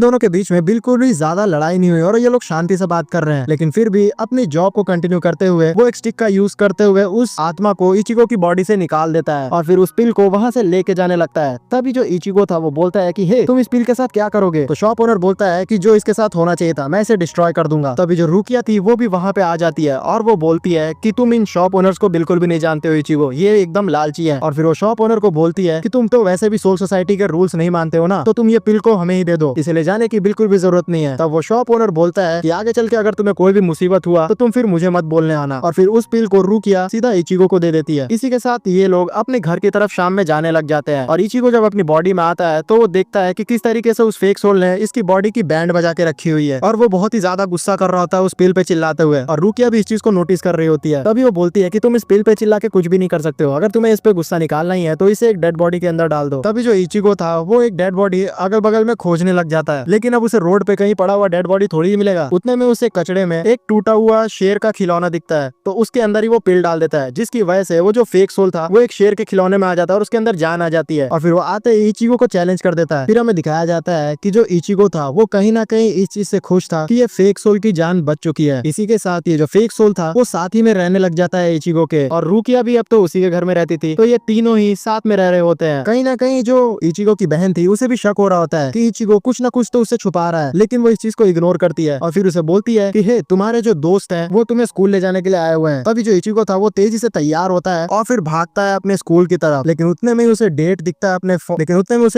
S1: दोनों के बीच में बिल्कुल भी ज्यादा लड़ाई नहीं हुई और ये लोग शांति से बात कर रहे हैं। लेकिन फिर भी अपनी जॉब को कंटिन्यू करते हुए वो एक स्टिक का यूज करते हुए उस आत्मा को इचिगो की बॉडी से निकाल देता है और फिर उस पिल को वहाँ से लेके जाने लगता है। तभी जो इचिगो था वो बोलता है कि हे तुम इस पिल के साथ क्या करोगे। तो शॉप ओनर बोलता है कि जो इसके साथ होना चाहिए था मैं इसे डिस्ट्रॉय कर दूंगा। तभी जो रुकिया थी वो भी वहाँ पे आ जाती है और वो बोलती है कि तुम इन शॉप ओनर्स को बिल्कुल भी नहीं जानते हो इचिगो, ये एकदम लालची है। और फिर वो शॉप ओनर को बोलती है कि तुम तो वैसे भी सोल सोसाइटी के रूल्स नहीं मानते हो ना, तो तुम ये पिल को हमें ही दे दो, इसे ले जाने की बिल्कुल भी जरूरत नहीं है। तब वो शॉप ओनर बोलता है कि आगे चल के अगर तुम्हें कोई भी मुसीबत हुआ तो तुम फिर मुझे मत बोलने आना। और फिर उस पिल को रुकिया सीधा इचिगो को दे देती है। इसी के साथ ये लोग अपने घर की तरफ शाम में जाने लग जाते हैं और इचिगो जब अपनी बॉडी में आता है तो वो देखता है कि किस तरीके से उस फेक सोल ने इसकी बॉडी की बैंड बजा के रखी हुई है और वो बहुत ही ज्यादा गुस्सा कर रहा होता है उस पिल पे चिल्लाते हुए। और रुकिया भी इस चीज को नोटिस कर रही होती है। तभी वो बोलती है कि तुम इस पिल पे चिल्ला के कुछ भी नहीं कर सकते हो, अगर तुम्हें इस पे गुस्सा निकालना ही है तो इसे एक डेड बॉडी के अंदर डाल दो। तभी जो इचिगो था वो एक डेड बॉडी अगल बगल में खोजने लग जाता है। लेकिन अब उसे रोड पे कहीं पड़ा हुआ डेड बॉडी थोड़ी ही मिलेगा। उतने में उसे कचड़े में एक टूटा हुआ शेर का खिलौना दिखता है तो उसके अंदर ही वो पिल डाल देता है, जिसकी वजह से वो जो फेक सोल था वो एक शेर के खिलौने में आ जाता है और उसके अंदर जान आ जाती है। और फिर वो आते ही इचिगो को चैलेंज कर देता है। फिर हमें दिखाया जाता है कि जो इचिगो था वो कहीं ना कहीं इस चीज से खुश था कि ये फेक सोल की जान बच चुकी है। इसी के साथ ये जो फेक सोल था वो साथ ही में रहने लग जाता है इचिगो के। और रुकिया भी अब तो उसी के घर में रहती थी तो ये तीनों ही साथ में रह रहे होते हैं। कहीं ना कहीं जो इचिगो की बहन थी उसे भी शक हो रहा होता है कि इचिगो कुछ ना कुछ तो उससे छुपा रहा है, लेकिन वो इस चीज को इग्नोर करती है और फिर उसे बोलती है कि हे तुम्हारे जो दोस्त हैं वो तुम्हें स्कूल ले जाने के लिए आए हुए हैं। तभी जो इचिगो था वो तेजी से तैयार होता है और फिर भागता है अपने स्कूल की तरफ। लेकिन उतने में उसे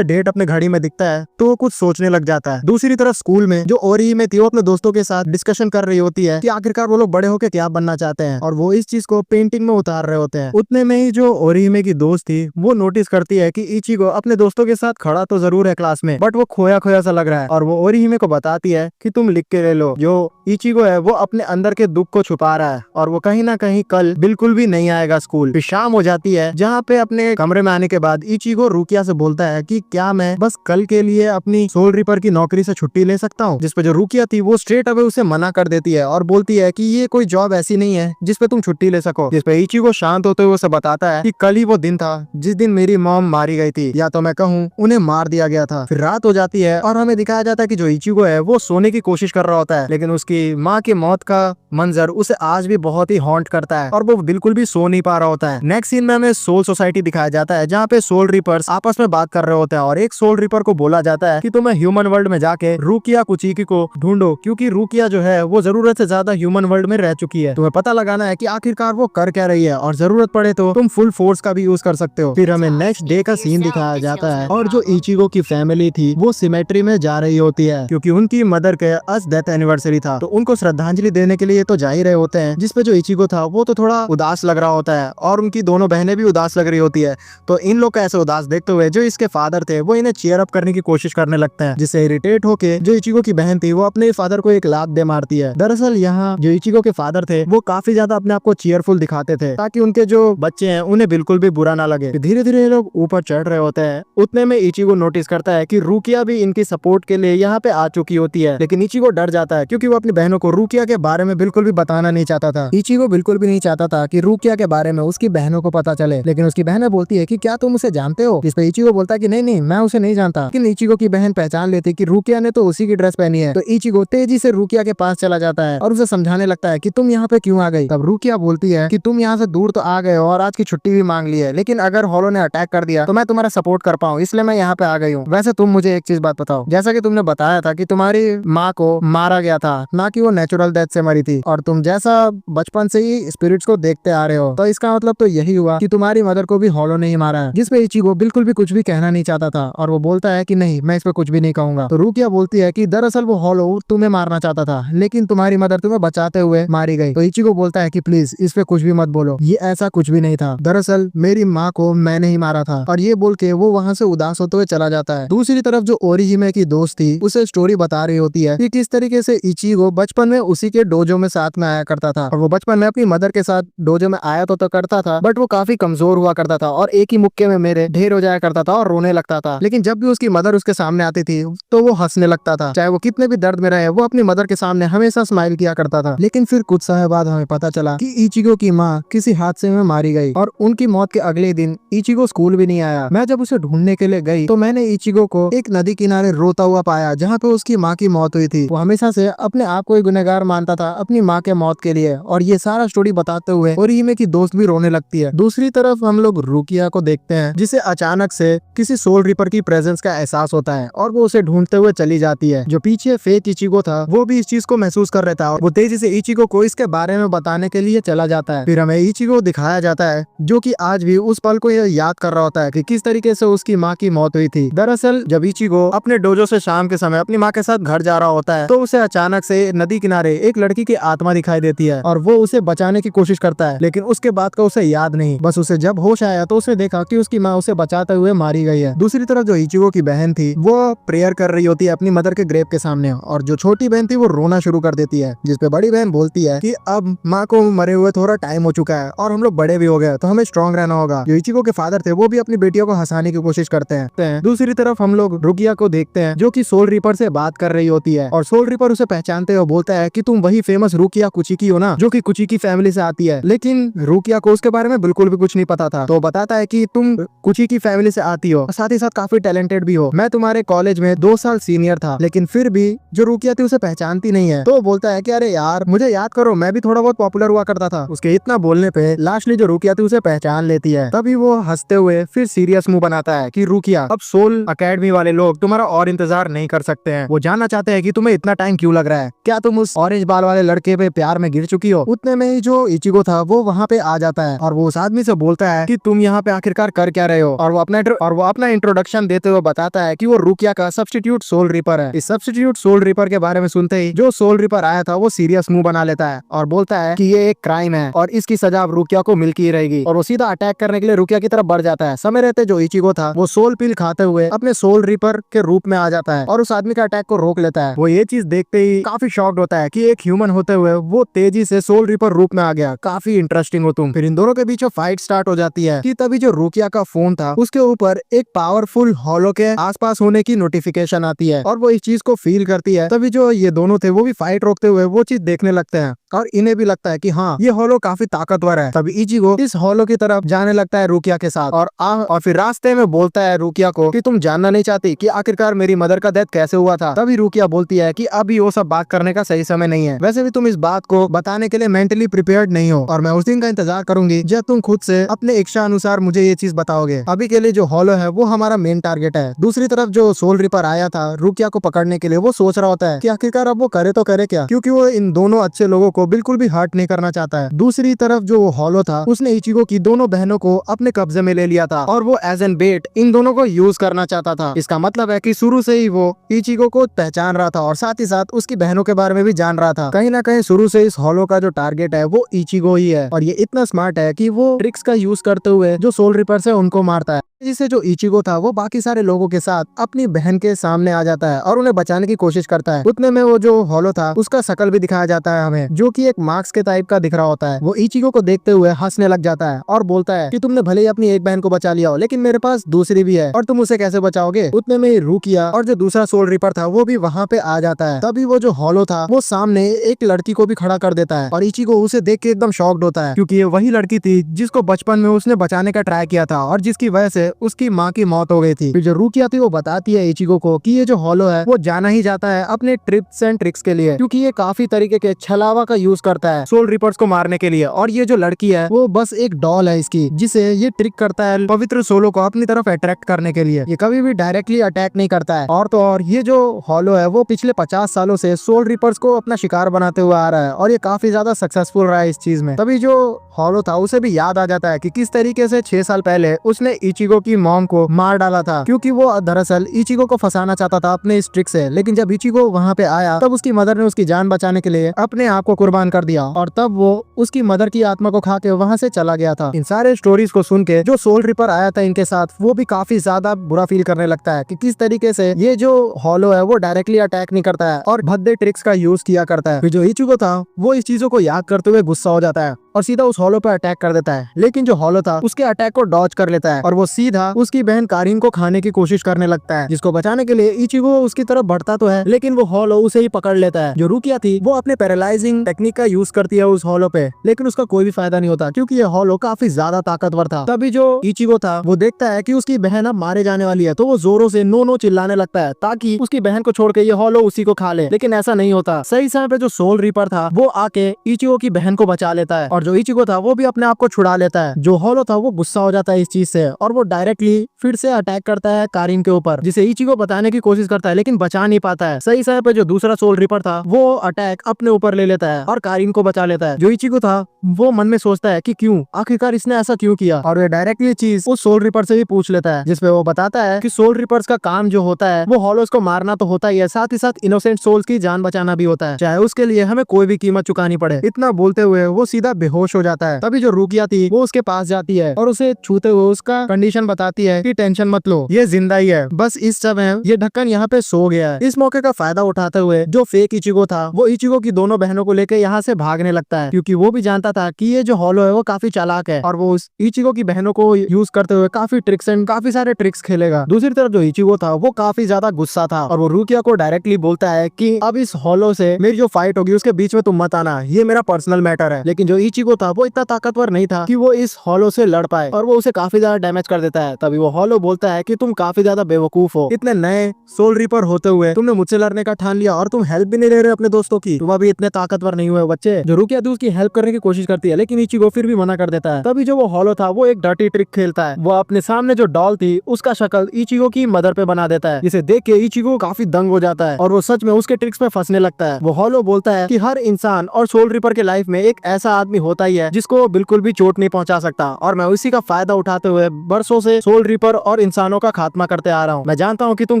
S1: डेट अपने घड़ी में दिखता है तो वो कुछ सोचने लग जाता है। दूसरी तरफ स्कूल में जो ओरी में थी वो अपने दोस्तों के साथ डिस्कशन कर रही होती है कि आखिरकार वो लोग बड़े होकर क्या बनना चाहते हैं और वो इस चीज को पेंटिंग में उतार रहे होते हैं। उतने में ही जो ओरीहिमे की दोस्त थी वो नोटिस करती है कि इचिगो अपने दोस्तों के साथ खड़ा तो जरूर है क्लास में बट वो खोया खोया सा लग रहा है। और वो ओरीहिमे को बताती है कि तुम लिख के ले लो। जो इचिगो है वो अपने अंदर के दुख को छुपा रहा है और वो कहीं ना कहीं कल बिल्कुल भी नहीं आएगा स्कूल। फिर शाम हो जाती है जहाँ पे अपने कमरे में आने के बाद इचिगो रुकिया से बोलता है कि क्या मैं बस कल के लिए अपनी सोल रिपर की नौकरी से छुट्टी ले सकता हूँ। जिसपे जो रुकिया थी वो स्ट्रेट अवे उसे मना कर देती है और बोलती है कि ये कोई जॉब ऐसी नहीं है जिसपे तुम छुट्टी ले सको। जिसपे इचिगो शांत होते हुए उसे बताता है कि कल ही वो दिन था जिस दिन मेरी मॉम मारी गई थी, या तो मैं कहूँ उन्हें मार दिया गया था। फिर रात हो जाती है और हमें दिखाया जाता है कि जो इचिगो है वो सोने की कोशिश कर रहा होता है लेकिन उसकी माँ की मौत का मंजर उसे आज भी बहुत ही हॉन्ट करता है और वो बिल्कुल भी सो नहीं पा रहा होता है। नेक्स्ट सीन में हमें सोल सोसाइटी दिखाया जाता है जहाँ पे सोल रिपर्स आपस में बात कर रहे होते हैं और एक सोल रिपर को बोला जाता है कि तुम्हें ह्यूमन वर्ल्ड में जाके रुकिया कुचिकी को ढूंढो क्योंकि रुकिया जो है वो जरूरत से ज्यादा ह्यूमन वर्ल्ड में रह चुकी है। तुम्हें पता लगाना है कि आखिरकार वो कर क्या रही है और जरूरत पड़े तो तुम फुल फोर्स का भी यूज कर सकते हो। फिर हमें नेक्स्ट डे का सीन दिखाया जाता है और जो इचिगो की फैमिली थी वो सिमेट्री में जा रही होती है क्योंकि उनकी मदर के आज डेथ एनिवर्सरी था तो उनको श्रद्धांजलि देने के लिए तो जा ही रहे होते हैं। जिसपे जो इचिगो था वो तो थोड़ा उदास लग रहा होता है और उनकी दोनों बहनें भी उदास लग रही होती है। तो इन लोग का ऐसे उदास देखते हुए जो इसके फादर थे वो इन्हें चीयर अप करने की कोशिश करने लगते हैं, जिससे इरिटेट होके जो इचिगो की बहन थी वो अपने फादर को एक लात दे मारती है। दरअसल यहाँ जो इचिगो के फादर थे वो काफी ज्यादा अपने आप को चीयरफुल दिखाते थे ताकि उनके जो बच्चे हैं उन्हें बिल्कुल भी बुरा ना लगे। धीरे धीरे ये लोग ऊपर चढ़ रहे होते हैं। उतने में इचिगो नोटिस करता है कि रुकिया भी इनकी सपोर्ट के लिए यहाँ पे आ चुकी होती है, लेकिन इचिगो डर जाता है क्योंकि वो अपनी बहनों को रुकिया के बारे में बिल्कुल भी बताना नहीं चाहता था। इचिगो बिल्कुल भी नहीं चाहता था कि रुकिया के बारे में उसकी बहनों को पता चले, लेकिन उसकी बहन बोलती है कि क्या तुम उसे जानते हो। जिस पे इचिगो बोलता है कि नहीं नहीं मैं उसे नहीं जानता। लेकिन इचिगो की बहन पहचान लेती कि रुकिया ने तो उसी की ड्रेस पहनी है, तो इचिगो तेजी से रुकिया के पास चला जाता है और उसे समझाने लगता है कि तुम यहाँ पे क्यों आ गई। तब रुकिया बोलती है कि तुम यहाँ से दूर तो आ गए हो और आज की छुट्टी भी मांग ली है, लेकिन अगर हॉलो ने अटैक कर दिया तो मैं तुम्हारा सपोर्ट कर पाऊँ, इसलिए मैं यहाँ पे आ गई हूँ। वैसे तुम मुझे एक चीज बात बताओ, जैसा कि तुमने बताया था कि तुम्हारी माँ को मारा गया था, ना कि वो नेचुरल डेथ से मरी थी, और तुम जैसा बचपन से ही स्पिरिट्स को देखते आ रहे हो, तो इसका मतलब तो यही हुआ कि तुम्हारी मदर को भी हॉलो ने ही मारा है। जिसपे इचिगो बिल्कुल भी कुछ भी कहना नहीं चाहता था और वो बोलता है कि नहीं, मैं इस पे कुछ भी नहीं कहूंगा। तो रुकिया बोलती है कि दरअसल वो हॉलो तुम्हें मारना चाहता था, लेकिन तुम्हारी मदर तुम्हें बचाते हुए मारी गई। तो इचिगो बोलता है कि प्लीज इस पे कुछ भी मत बोलो, ये ऐसा कुछ भी नहीं था, दरअसल मेरी माँ को मैंने ही मारा था। और ये बोल के वो वहाँ से उदास होते हुए चला जाता है। दूसरी तरफ जो ओरिजिमे की दोस्त थी उसे स्टोरी बता रही होती है कि किस तरीके से इचिगो बचपन में उसी के डोजो में साथ में आया करता था, और वो बचपन में अपनी मदर के साथ डोजो में आया तो करता था, बट वो काफी कमजोर हुआ करता था और एक ही मुक्के में मेरे ढेर हो जाया करता था और रोने लगता था। लेकिन जब भी उसकी मदर उसके सामने आती थी तो वो हंसने लगता था, चाहे वो कितने भी दर्द में रहे, वो अपनी मदर के सामने हमेशा स्माइल किया करता था। लेकिन फिर कुछ समय बाद हमें पता चला कि इचिगो की माँ किसी हादसे में मारी गई, और उनकी मौत के अगले दिन इचिगो स्कूल भी नहीं आया। मैं जब उसे ढूंढने के लिए गई तो मैंने इचिगो को एक नदी किनारे रोता हुआ पाया, जहाँ पे उसकी माँ की मौत हुई थी। वो हमेशा से अपने आप को ही गुनहगार मानता था अपनी माँ के मौत के लिए, और ये सारा स्टोरी बताते हुए ओरिहिमे की दोस्त भी रोने लगती है। दूसरी तरफ हम लोग रुकिया को देखते हैं, जिसे अचानक से किसी सोल रिपर की प्रेजेंस का एहसास होता है और वो उसे ढूंढते हुए चली जाती है। जो पीछे फेक इचिगो था वो भी इस चीज को महसूस कर रहा था और वो तेजी से इचिगो को इसके बारे में बताने के लिए चला जाता है। फिर हमें इचिगो दिखाया जाता है जो कि आज भी उस पल को याद कर रहा होता है कि किस तरीके से उसकी माँ की मौत हुई थी। दरअसल जब इचिगो अपने डोजो से शाम के समय अपनी माँ के साथ घर जा रहा होता है तो उसे अचानक से नदी किनारे एक लड़की की आत्मा दिखाई देती है और वो उसे बचाने की कोशिश करता है, लेकिन उसके बाद का उसे याद नहीं। बस उसे जब होश आया तो उसने देखा कि उसकी माँ उसे बचाते हुए मारी गई है। दूसरी तरफ जो इचिगो की बहन थी वो प्रेयर कर रही होती है अपनी मदर के ग्रेव के सामने, और जो छोटी बहन थी वो रोना शुरू कर देती है, जिसपे बड़ी बहन बोलती है कि अब माँ को मरे हुए थोड़ा टाइम हो चुका है और हम लोग बड़े भी हो गए, तो हमें स्ट्रॉन्ग रहना होगा। जो इचिगो के फादर थे वो भी अपनी बेटियों को हंसाने की कोशिश करते हैं। दूसरी तरफ हम लोग रुकिया को देखते हैं जो कि सोल रिपर से बात कर रही होती है, और सोल रिपर उसे पहचानते हुए बोलता है कि तुम वही फेमस रुकिया कुचिकी हो ना, जो कि कुचिकी फैमिली से आती है। लेकिन रुकिया को उसके बारे में बिल्कुल भी कुछ नहीं पता था, तो बताता है कि तुम कुचिकी फैमिली से आती हो, साथ ही साथ काफी टैलेंटेड भी हो। मैं तुम्हारे कॉलेज में 2 साल सीनियर था, लेकिन फिर भी जो रुकिया थी उसे पहचानती नहीं है। तो बोलता है कि अरे यार मुझे याद करो, मैं भी थोड़ा बहुत पॉपुलर हुआ करता था। उसके इतना बोलने पे लास्टली जो रुकिया थी उसे पहचान लेती है। तभी वो हंसते हुए फिर सीरियस मुंह बनाता है कि रुकिया, अब सोल अकेडमी वाले लोग तुम्हारा और इंतजार नहीं कर सकते हैं। वो जानना चाहते हैं कि तुम्हें इतना टाइम क्यों लग रहा है, क्या तुम उस ऑरेंज बाल वाले लड़के पे प्यार में गिर चुकी हो। उतने में ही जो इचिगो था वो वहाँ पे आ जाता है और वो उस आदमी से बोलता है कि तुम यहाँ पे आखिरकार कर क्या रहे हो, और वो अपना इंट्रोडक्शन देते हुए बताता है कि वो रुकिया का सब्स्टिट्यूट सोल रिपर है। इस सब्स्टिट्यूट सोल रिपर के बारे में सुनते ही जो सोल रिपर आया था वो सीरियस मुंह बना लेता है और बोलता है कि ये एक क्राइम है और इसकी सजा अब रुकिया को मिलती ही रहेगी, और वो सीधा अटैक करने के लिए रुकिया की तरफ बढ़ जाता है। समय रहते जो इचिगो था वो सोल पिल खाते हुए अपने सोल रिपर के रूप में आ जाता है और उस आदमी का अटैक को रोक लेता है। वो ये चीज देखते ही काफी शॉक्ड होता है कि एक ह्यूमन होते हुए वो तेजी से सोल रिपर रूप में आ गया, काफी इंटरेस्टिंग हो तुम। फिर इन दोनों के बीच फाइट स्टार्ट हो जाती है कि तभी जो रुकिया का फोन था उसके ऊपर एक पावरफुल हॉलो के आसपास होने की नोटिफिकेशन आती है और वो इस चीज को फील करती है। तभी जो ये दोनों थे वो भी फाइट रोकते हुए वो चीज देखने लगते हैं और इन्हें भी लगता है कि हाँ ये हॉलो काफी ताकतवर है। तभी इचिगो इस हॉलो की तरफ जाने लगता है रुकिया के साथ और फिर रास्ते में बोलता है रुकिया को कि तुम जानना नहीं चाहती कि आखिरकार मेरी मदर का डेथ कैसे हुआ था। तभी रुकिया बोलती है कि अभी वो सब बात करने का सही समय नहीं है, वैसे भी तुम इस बात को बताने के लिए मेंटली प्रिपेयर्ड नहीं हो और मैं उस दिन का इंतजार करूंगी जब तुम खुद से अपने इच्छा अनुसार मुझे ये चीज बताओगे। अभी के लिए जो हॉलो है वो हमारा मेन टारगेट है। दूसरी तरफ जो सोल रिपर आया था रुकिया को पकड़ने के लिए वो सोच रहा होता है कि आखिरकार अब वो करे तो करे क्या, क्योंकि वो इन दोनों अच्छे लोगों को बिल्कुल भी हर्ट नहीं करना चाहता है। दूसरी तरफ जो हॉलो था उसने इचिगो की दोनों बहनों को अपने कब्जे में ले लिया था और वो एज एन बेट इन दोनों को यूज करना चाहता था। इसका मतलब है कि शुरू से ही वो इचिगो को पहचान रहा था और साथ ही साथ उसकी बहनों के बारे में भी जान रहा था। कहीं ना कहीं शुरू से इस हॉलो का जो टारगेट है वो इचिगो ही है और ये इतना स्मार्ट है कि वो ट्रिक्स का यूज करते हुए जो सोल रिपर से उनको मारता है, जिससे जो इचिगो था वो बाकी सारे लोगों के साथ अपनी बहन के सामने आ जाता है और उन्हें बचाने की कोशिश करता है। उतने में वो जो हॉलो था उसका शकल भी दिखाया जाता है हमें, जो कि एक मार्क्स के टाइप का दिख रहा होता है। वो इचिगो को देखते हुए हंसने लग जाता है और बोलता है कि तुमने भले ही अपनी एक बहन को बचा लिया हो, लेकिन मेरे पास दूसरी भी है और तुम उसे कैसे बचाओगे। उतने में रुकिया और जो दूसरा सोल रिपर था वो भी वहाँ पे आ जाता है। तभी वो जो हॉलो था वो सामने एक लड़की को भी खड़ा कर देता है और इचिगो उसे देख के एकदम शॉक्ड होता है, क्योंकि ये वही लड़की थी जिसको बचपन में उसने बचाने का ट्राई किया था और जिसकी वजह से उसकी माँ की मौत हो गई थी। फिर जो रुकिया थी वो बताती है इचिगो को कि ये जो हॉलो है वो जाना ही जाता है अपने ट्रिप्स एंड ट्रिक्स के लिए, क्योंकि ये काफी तरीके के छलावा का यूज करता है सोल रिपर्स को मारने के लिए। और ये जो लड़की है वो बस एक डॉल है इसकी, जिसे ये ट्रिक करता है पवित्र सोलो को अपनी तरफ अट्रैक्ट करने के लिए। ये कभी भी डायरेक्टली अटैक नहीं करता है। और तो और ये जो हॉलो है वो पिछले 50 सालों से सोल रिपर्स को अपना शिकार बनाते हुए आ रहा है और ये काफी ज्यादा सक्सेसफुल रहा है इस चीज में। तभी जो हॉलो था उसे भी याद आ जाता है कि किस तरीके से 6 साल पहले उसने इचिगो की मॉम को मार डाला था, क्योंकि वो दरअसल इचिगो को फंसाना चाहता था अपने इस ट्रिक से। लेकिन जब इचिगो वहाँ पे आया तब उसकी मदर ने उसकी जान बचाने के लिए अपने आप को कुर्बान कर दिया और तब वो उसकी मदर की आत्मा को खा के वहाँ से चला गया था। इन सारे स्टोरीज को सुन के जो सोल रिपर आया था इनके साथ वो भी काफी ज्यादा बुरा फील करने लगता है कि किस तरीके से ये जो हॉलो है वो डायरेक्टली अटैक नहीं करता है और भद्दे ट्रिक्स का यूज किया करता है। फिर जो इचिगो था वो इस चीजों को याद करते हुए गुस्सा हो जाता है और सीधा उस हॉलो पे अटैक कर देता है। लेकिन जो हॉलो था उसके अटैक को डॉज कर लेता है और वो सीधा उसकी बहन कारिन को खाने की कोशिश करने लगता है, जिसको बचाने के लिए इचिगो उसकी तरफ बढ़ता तो है लेकिन वो हॉलो उसे ही पकड़ लेता है। जो रुकिया थी वो अपने पैरालाइजिंग टेक्निक का यूज करती है उस हॉलो पे, लेकिन उसका कोई भी फायदा नहीं होता क्योंकि ये हॉलो काफी ज्यादा ताकतवर था। तभी जो इचिगो था वो देखता है कि उसकी बहन अब मारे जाने वाली है, तो वो जोरों से नो नो चिल्लाने लगता है ताकि उसकी बहन को छोड़ के ये हॉलो उसी को खा ले। लेकिन ऐसा नहीं होता। सही समय पे जो सोल रिपर था वो आके इचिगो की बहन को बचा लेता है और जो इचिगो था वो भी अपने आप को छुड़ा लेता है। जो हॉलो था वो गुस्सा हो जाता है इस चीज से और वो डायरेक्टली फिर से अटैक करता है कारिन के ऊपर, जिसे इचिगो बताने की कोशिश करता है लेकिन बचा नहीं पाता है। सही समय पे जो दूसरा सोल रिपर था वो अटैक अपने ऊपर ले लेता है और कारिन को बचा लेता है। जो इचिगो था वो मन में सोचता है कि क्यों, आखिरकार इसने ऐसा क्यों किया, और वे डायरेक्टली चीज उस सोल रिपर से भी पूछ लेता है, जिसपे वो बताता है कि सोल रिपर्स का काम जो होता है वो हॉलोस को मारना तो होता ही है, साथ ही साथ इनोसेंट सोल्स की जान बचाना भी होता है, चाहे उसके लिए हमें कोई भी कीमत चुकानी पड़े। इतना बोलते हुए वो सीधा बेहोश हो जाता है। तभी जो रुकिया थी वो उसके पास जाती है और उसे छूते हुए उसका कंडीशन बताती है कि टेंशन मत लो, ये जिंदा ही है, बस इस समय ये ढक्कन यहाँ पे सो गया है। इस मौके का फायदा उठाते हुए जो फेक इचिगो था वो इचिगो की दोनों बहनों को लेकर यहाँ से भागने लगता है, क्योंकि वो भी जानता था कि ये जो हॉलो है वो काफी चालाक है और वो उस इचिगो की बहनों को यूज करते हुए काफी ट्रिक्स एंड काफी सारे ट्रिक्स खेलेगा। दूसरी तरफ जो इचिगो था वो काफी ज्यादा गुस्सा था और वो रुकिया को डायरेक्टली बोलता है कि अब इस हॉलो से मेरी जो फाइट होगी उसके बीच में तुम मत आना, ये मेरा पर्सनल मैटर है। लेकिन जो इचिगो था वो इतना ताकतवर नहीं था कि वो इस हॉलो से लड़ पाए और वो उसे काफी ज्यादा डैमेज कर देता है। तभी वो हॉलो बोलता है कि तुम काफी ज्यादा बेवकूफ हो, इतने नए सोल रिपर होते हुए तुमने मुझसे लड़ने का ठान लिया और तुम हेल्प भी नहीं ले रहे अपने दोस्तों की, तुम अभी इतने ताकतवर नहीं हुए बच्चे। जो रुकिया उसकी हेल्प करने की कोशिश करती है लेकिन इचिगो फिर भी मना कर देता है। तभी जो वो हॉलो था वो एक डर्टी ट्रिक खेलता है, वो अपने सामने जो डॉल थी उसका शक्ल इचिगो की मदर पे बना देता है, जिसे देख के इचिगो काफी दंग हो जाता है और वो सच में उसके ट्रिक्स में फंसने लगता है। वो हॉलो बोलता है कि हर इंसान और सोल रिपर के लाइफ में एक ऐसा आदमी होता ही है जिसको बिल्कुल भी चोट नहीं पहुंचा सकता और मैं उसी का फायदा उठाते हुए बरसों से सोल रिपर और इंसानों का खात्मा करते आ रहा हूँ। मैं जानता हूँ कि तुम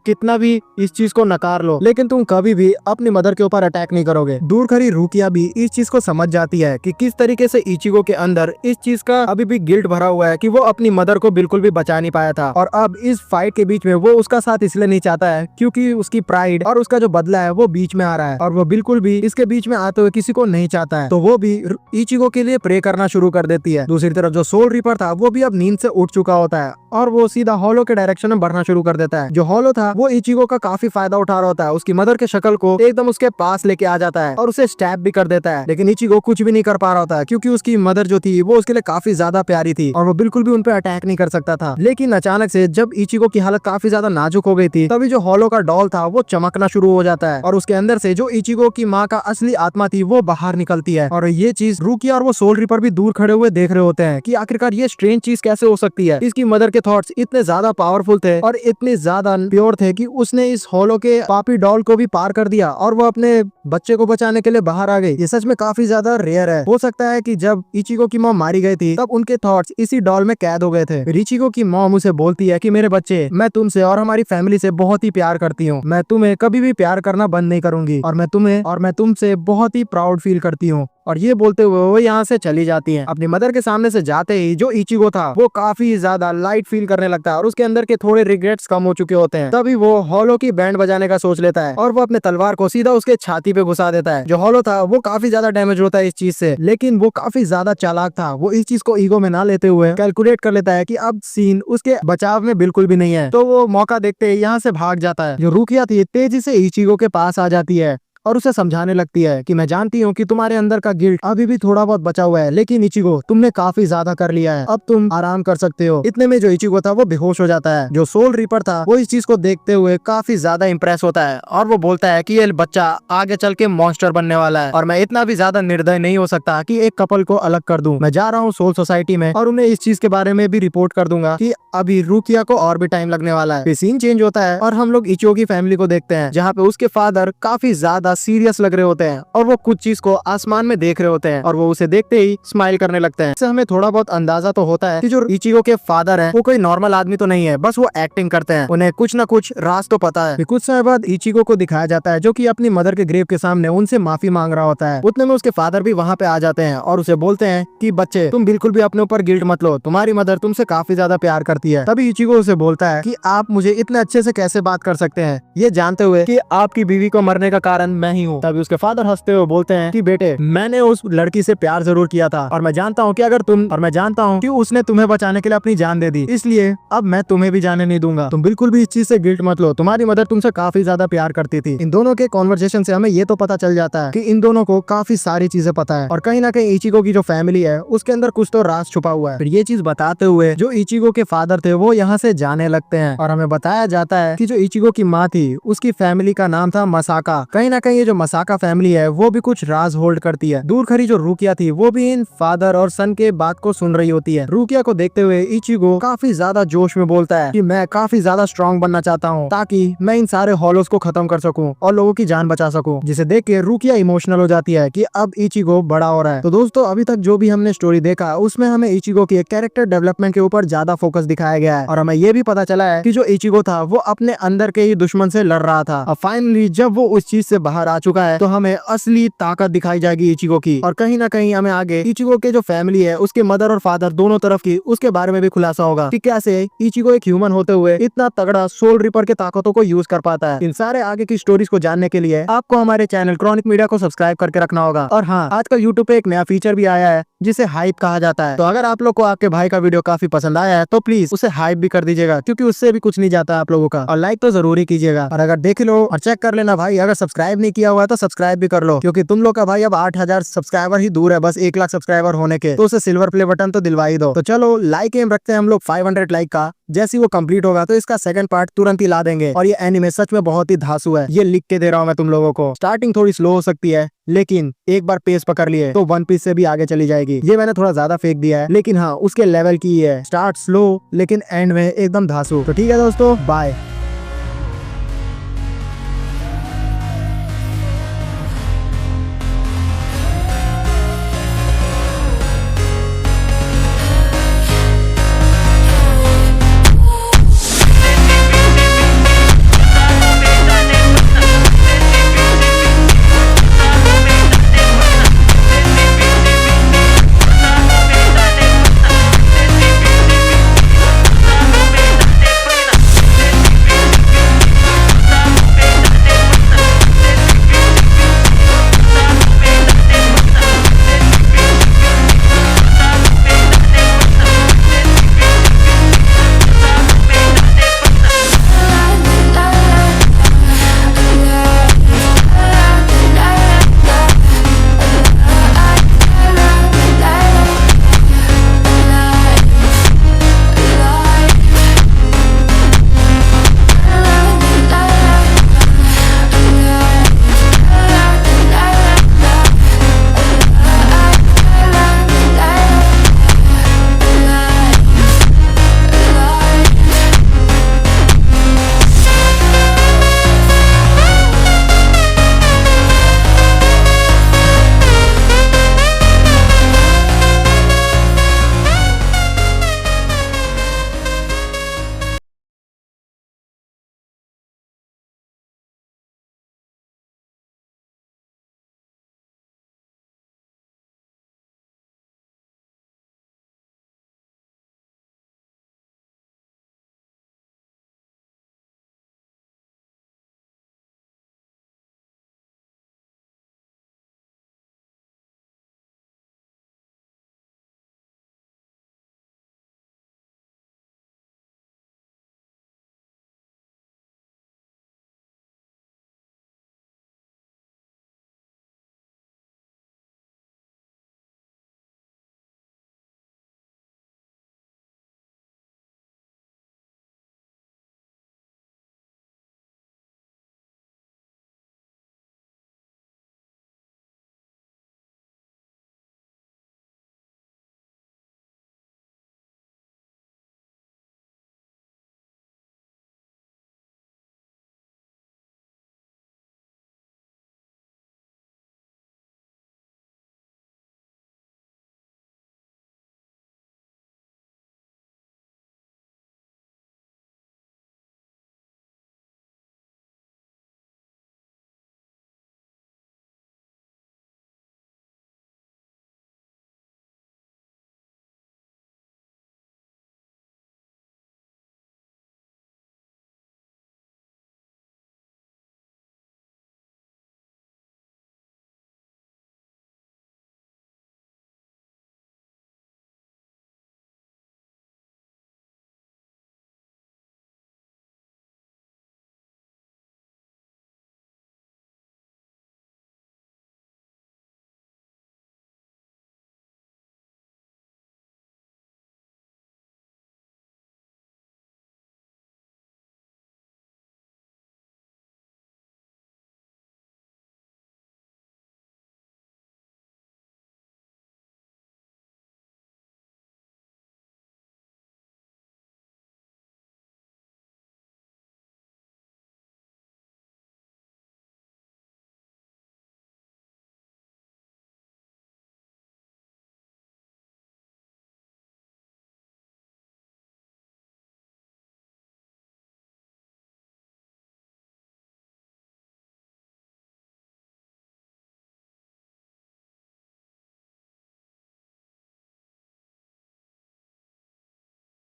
S1: कितना भी इस चीज को नकार लो लेकिन तुम कभी भी अपनी मदर के ऊपर अटैक नहीं करोगे। दूर खड़ी रुकिया भी इस चीज को समझ जाती है कि किस तरीके से इचिगो के अंदर इस चीज का अभी भी गिल्ट भरा हुआ है कि वो अपनी मदर को बिल्कुल भी बचा नहीं पाया था और अब इस फाइट के बीच में वो उसका साथ इसलिए नहीं चाहता है क्योंकि उसकी प्राइड और उसका जो बदला है वो बीच में आ रहा है और वो बिल्कुल भी इसके बीच में आते हुए किसी को नहीं चाहता है, तो वो भी इचिगो के लिए प्रे करना शुरू कर देती है। दूसरी तरफ जो सोल रिपर था वो भी अब नींद से उठ चुका होता है और वो सीधा हॉलो के डायरेक्शन में बढ़ना शुरू कर देता है। जो हॉलो था वो इचिगो का काफी फायदा उठा रहा होता है, उसकी मदर के शक्ल को एकदम उसके पास लेके आ जाता है और उसे स्टैब भी कर देता है, लेकिन इचिगो कुछ भी नहीं कर पा रहा होता है क्योंकि उसकी मदर जो थी वो उसके लिए काफी ज्यादा प्यारी थी और वो बिल्कुल भी उन पे अटैक नहीं कर सकता था। लेकिन अचानक से जब इचिगो की हालत काफी ज्यादा नाजुक हो गई थी तभी जो हॉलो का डॉल था वो चमकना शुरू हो जाता है और उसके अंदर से जो इचिगो की माँ का असली आत्मा थी वो बाहर निकलती है और ये चीज रुकिया और वो सोल रिपर भी दूर खड़े हुए देख रहे होते हैं कि आखिरकार ये स्ट्रेंज चीज कैसे हो सकती है। इसकी मदर के थॉट्स इतने ज्यादा पावरफुल थे और इतने ज्यादा प्योर थे कि उसने इस हॉलो के पापी डॉल को भी पार कर दिया और वो अपने बच्चे को बचाने के लिए बाहर आ गई। ये सच में काफी ज्यादा रेयर है। हो सकता है कि जब इचिगो की मॉम मारी गई थी तब उनके थॉट्स इसी डॉल में कैद हो गए थे। इचिगो की मॉम उसे बोलती है कि मेरे बच्चे, मैं तुमसे और हमारी फैमिली से बहुत ही प्यार करती हूँ, मैं तुम्हें कभी भी प्यार करना बंद नहीं करूंगी और मैं तुमसे बहुत ही प्राउड फील करती हूँ। और ये बोलते हुए वो यहाँ से चली जाती हैं। अपनी मदर के सामने से जाते ही जो इचिगो था वो काफी ज्यादा लाइट फील करने लगता है और उसके अंदर के थोड़े रिग्रेट्स कम हो चुके होते हैं। तभी वो हॉलो की बैंड बजाने का सोच लेता है और वो अपने तलवार को सीधा उसके छाती पे घुसा देता है। जो हॉलो था वो काफी ज्यादा डैमेज होता है इस चीज से, लेकिन वो काफी ज्यादा चालाक था। वो इस चीज को ईगो में ना लेते हुए कैलकुलेट कर लेता है कि अब सीन उसके बचाव में बिल्कुल भी नहीं है, तो वो मौका देखते ही यहाँ से भाग जाता है। जो रुकिया थी तेजी से इचिगो के पास आ जाती है और उसे समझाने लगती है कि मैं जानती हूँ कि तुम्हारे अंदर का गिल्ट अभी भी थोड़ा बहुत बचा हुआ है, लेकिन इचिगो तुमने काफी ज्यादा कर लिया है, अब तुम आराम कर सकते हो। इतने में जो इचिगो था वो बेहोश हो जाता है। जो सोल रीपर था वो इस चीज को देखते हुए काफी ज्यादा इम्प्रेस होता है और वो बोलता है कि ये बच्चा आगे चल के मॉन्स्टर बनने वाला है और मैं इतना भी ज्यादा निर्दय नहीं हो सकता कि एक कपल को अलग कर दूं। मैं जा रहा हूँ सोल सोसाइटी में और उन्हें इस चीज के बारे में भी रिपोर्ट कर दूंगा कि अभी रुकिया को और भी टाइम लगने वाला है। फिर सीन चेंज होता है और हम लोग इचिगो की फैमिली को देखते हैं, जहाँ पे उसके फादर काफी ज्यादा सीरियस लग रहे होते हैं और वो कुछ चीज को आसमान में देख रहे होते हैं और वो उसे देखते ही स्माइल करने लगते हैं। इससे हमें थोड़ा बहुत अंदाजा तो होता है कि जो इचिगो के फादर है वो कोई नॉर्मल आदमी तो नहीं है, बस वो एक्टिंग करते हैं, उन्हें कुछ न कुछ राज तो पता है। कुछ समय बाद इचिगो को दिखाया जाता है जो कि अपनी मदर के ग्रेव के सामने उनसे माफी मांग रहा होता है। उतने में उसके फादर भी वहाँ पे आ जाते हैं और उसे बोलते हैं कि बच्चे तुम बिल्कुल भी अपने ऊपर गिल्ट मत लो, तुम्हारी मदर तुमसे काफी ज्यादा प्यार करती है। तभी इचिगो उसे बोलता है कि आप मुझे इतने अच्छे से कैसे बात कर सकते हैं, ये जानते हुए कि आपकी बीवी को मरने का कारण मैं ही हूँ। तभी उसके फादर हंसते हुए बोलते हैं कि बेटे मैंने उस लड़की से प्यार जरूर किया था और मैं जानता हूँ कि उसने तुम्हें बचाने के लिए अपनी जान दे दी, इसलिए अब मैं तुम्हें भी जाने नहीं दूंगा। तुम बिल्कुल भी इस चीज से गिल्ट मत लो, तुम्हारी मदर तुमसे काफी ज्यादा प्यार करती थी। इन दोनों के कॉन्वर्सेशन से हमें ये तो पता चल जाता है कि इन दोनों को काफी सारी चीजें पता है और कहीं ना कहीं इचिगो की जो फैमिली है उसके अंदर कुछ तो राज छुपा हुआ है। फिर ये चीज बताते हुए जो इचिगो के फादर थे वो यहाँ से जाने लगते हैं और हमें बताया जाता है कि जो इचिगो की माँ थी उसकी फैमिली का नाम था मसाका। कहीं ना कहीं ये जो मसाका फैमिली है वो भी कुछ राज होल्ड करती है। दूर खड़ी जो रुकिया थी वो भी इन फादर और सन के बात को सुन रही होती है। रुकिया को देखते हुए इचिगो काफी ज्यादा जोश में बोलता है कि मैं काफी ज्यादा स्ट्रॉन्ग बनना चाहता हूँ ताकि मैं इन सारे हॉलोस को खत्म कर सकूं और लोगों की जान बचा सकूं। जिसे देख के रुकिया इमोशनल हो जाती है कि अब इचिगो बड़ा हो रहा है। तो दोस्तों अभी तक जो भी हमने स्टोरी देखा उसमें हमें इचिगो की कैरेक्टर डेवलपमेंट के ऊपर ज्यादा फोकस दिखाया गया है और हमें ये भी पता चला है कि जो इचिगो था वो अपने अंदर के ही दुश्मन से लड़ रहा था। अब फाइनली जब वो उस चीज से बाहर आ चुका है तो हमें असली ताकत दिखाई जाएगी इचिगो की और कहीं ना कहीं हमें आगे इचिगो के जो फैमिली है उसके मदर और फादर दोनों तरफ की उसके बारे में भी खुलासा होगा कि कैसे इचिगो एक ह्यूमन होते हुए इतना तगड़ा सोल रिपर के ताकतों को यूज कर पाता है। इन सारे आगे की स्टोरीज को जानने के लिए आपको हमारे चैनल क्रॉनिक मीडिया को सब्सक्राइब करके रखना होगा। और हाँ, आजकल यूट्यूब पे एक नया फीचर भी आया है जिसे हाइप कहा जाता है। तो अगर आप लोग को आपके भाई का वीडियो काफी पसंद आया है तो प्लीज उसे हाइप भी कर दीजिएगा, क्योंकि उससे भी कुछ नहीं जाता आप लोगों का। और लाइक तो जरूर ही कीजिएगा और अगर देख लो और चेक कर लेना भाई, अगर सब्सक्राइब नहीं किया हुआ है तो सब्सक्राइब भी कर लो, क्योंकि तुम लोग का भाई अब 8,000 सब्सक्राइबर ही दूर है बस 1 लाख सब्सक्राइबर होने के। तो उसे सिल्वर प्ले बटन तो दिलवा ही दो। तो चलो लाइक एम रखते हैं हम लोग 500 लाइक का। जैसे वो कंप्लीट होगा तो इसका सेकंड पार्ट तुरंत ही ला देंगे। और ये एनिमे सच में बहुत ही धांसू है, ये लिख के दे रहा हूँ मैं तुम लोगों को। स्टार्टिंग थोड़ी स्लो हो सकती है लेकिन एक बार पेस पकड़ लिए तो वन पीस से भी आगे चली जाएगी। ये मैंने थोड़ा ज्यादा फेंक दिया है लेकिन हाँ उसके लेवल की है। स्टार्ट स्लो लेकिन एंड में एकदम धांसू। तो ठीक है दोस्तों, बाय।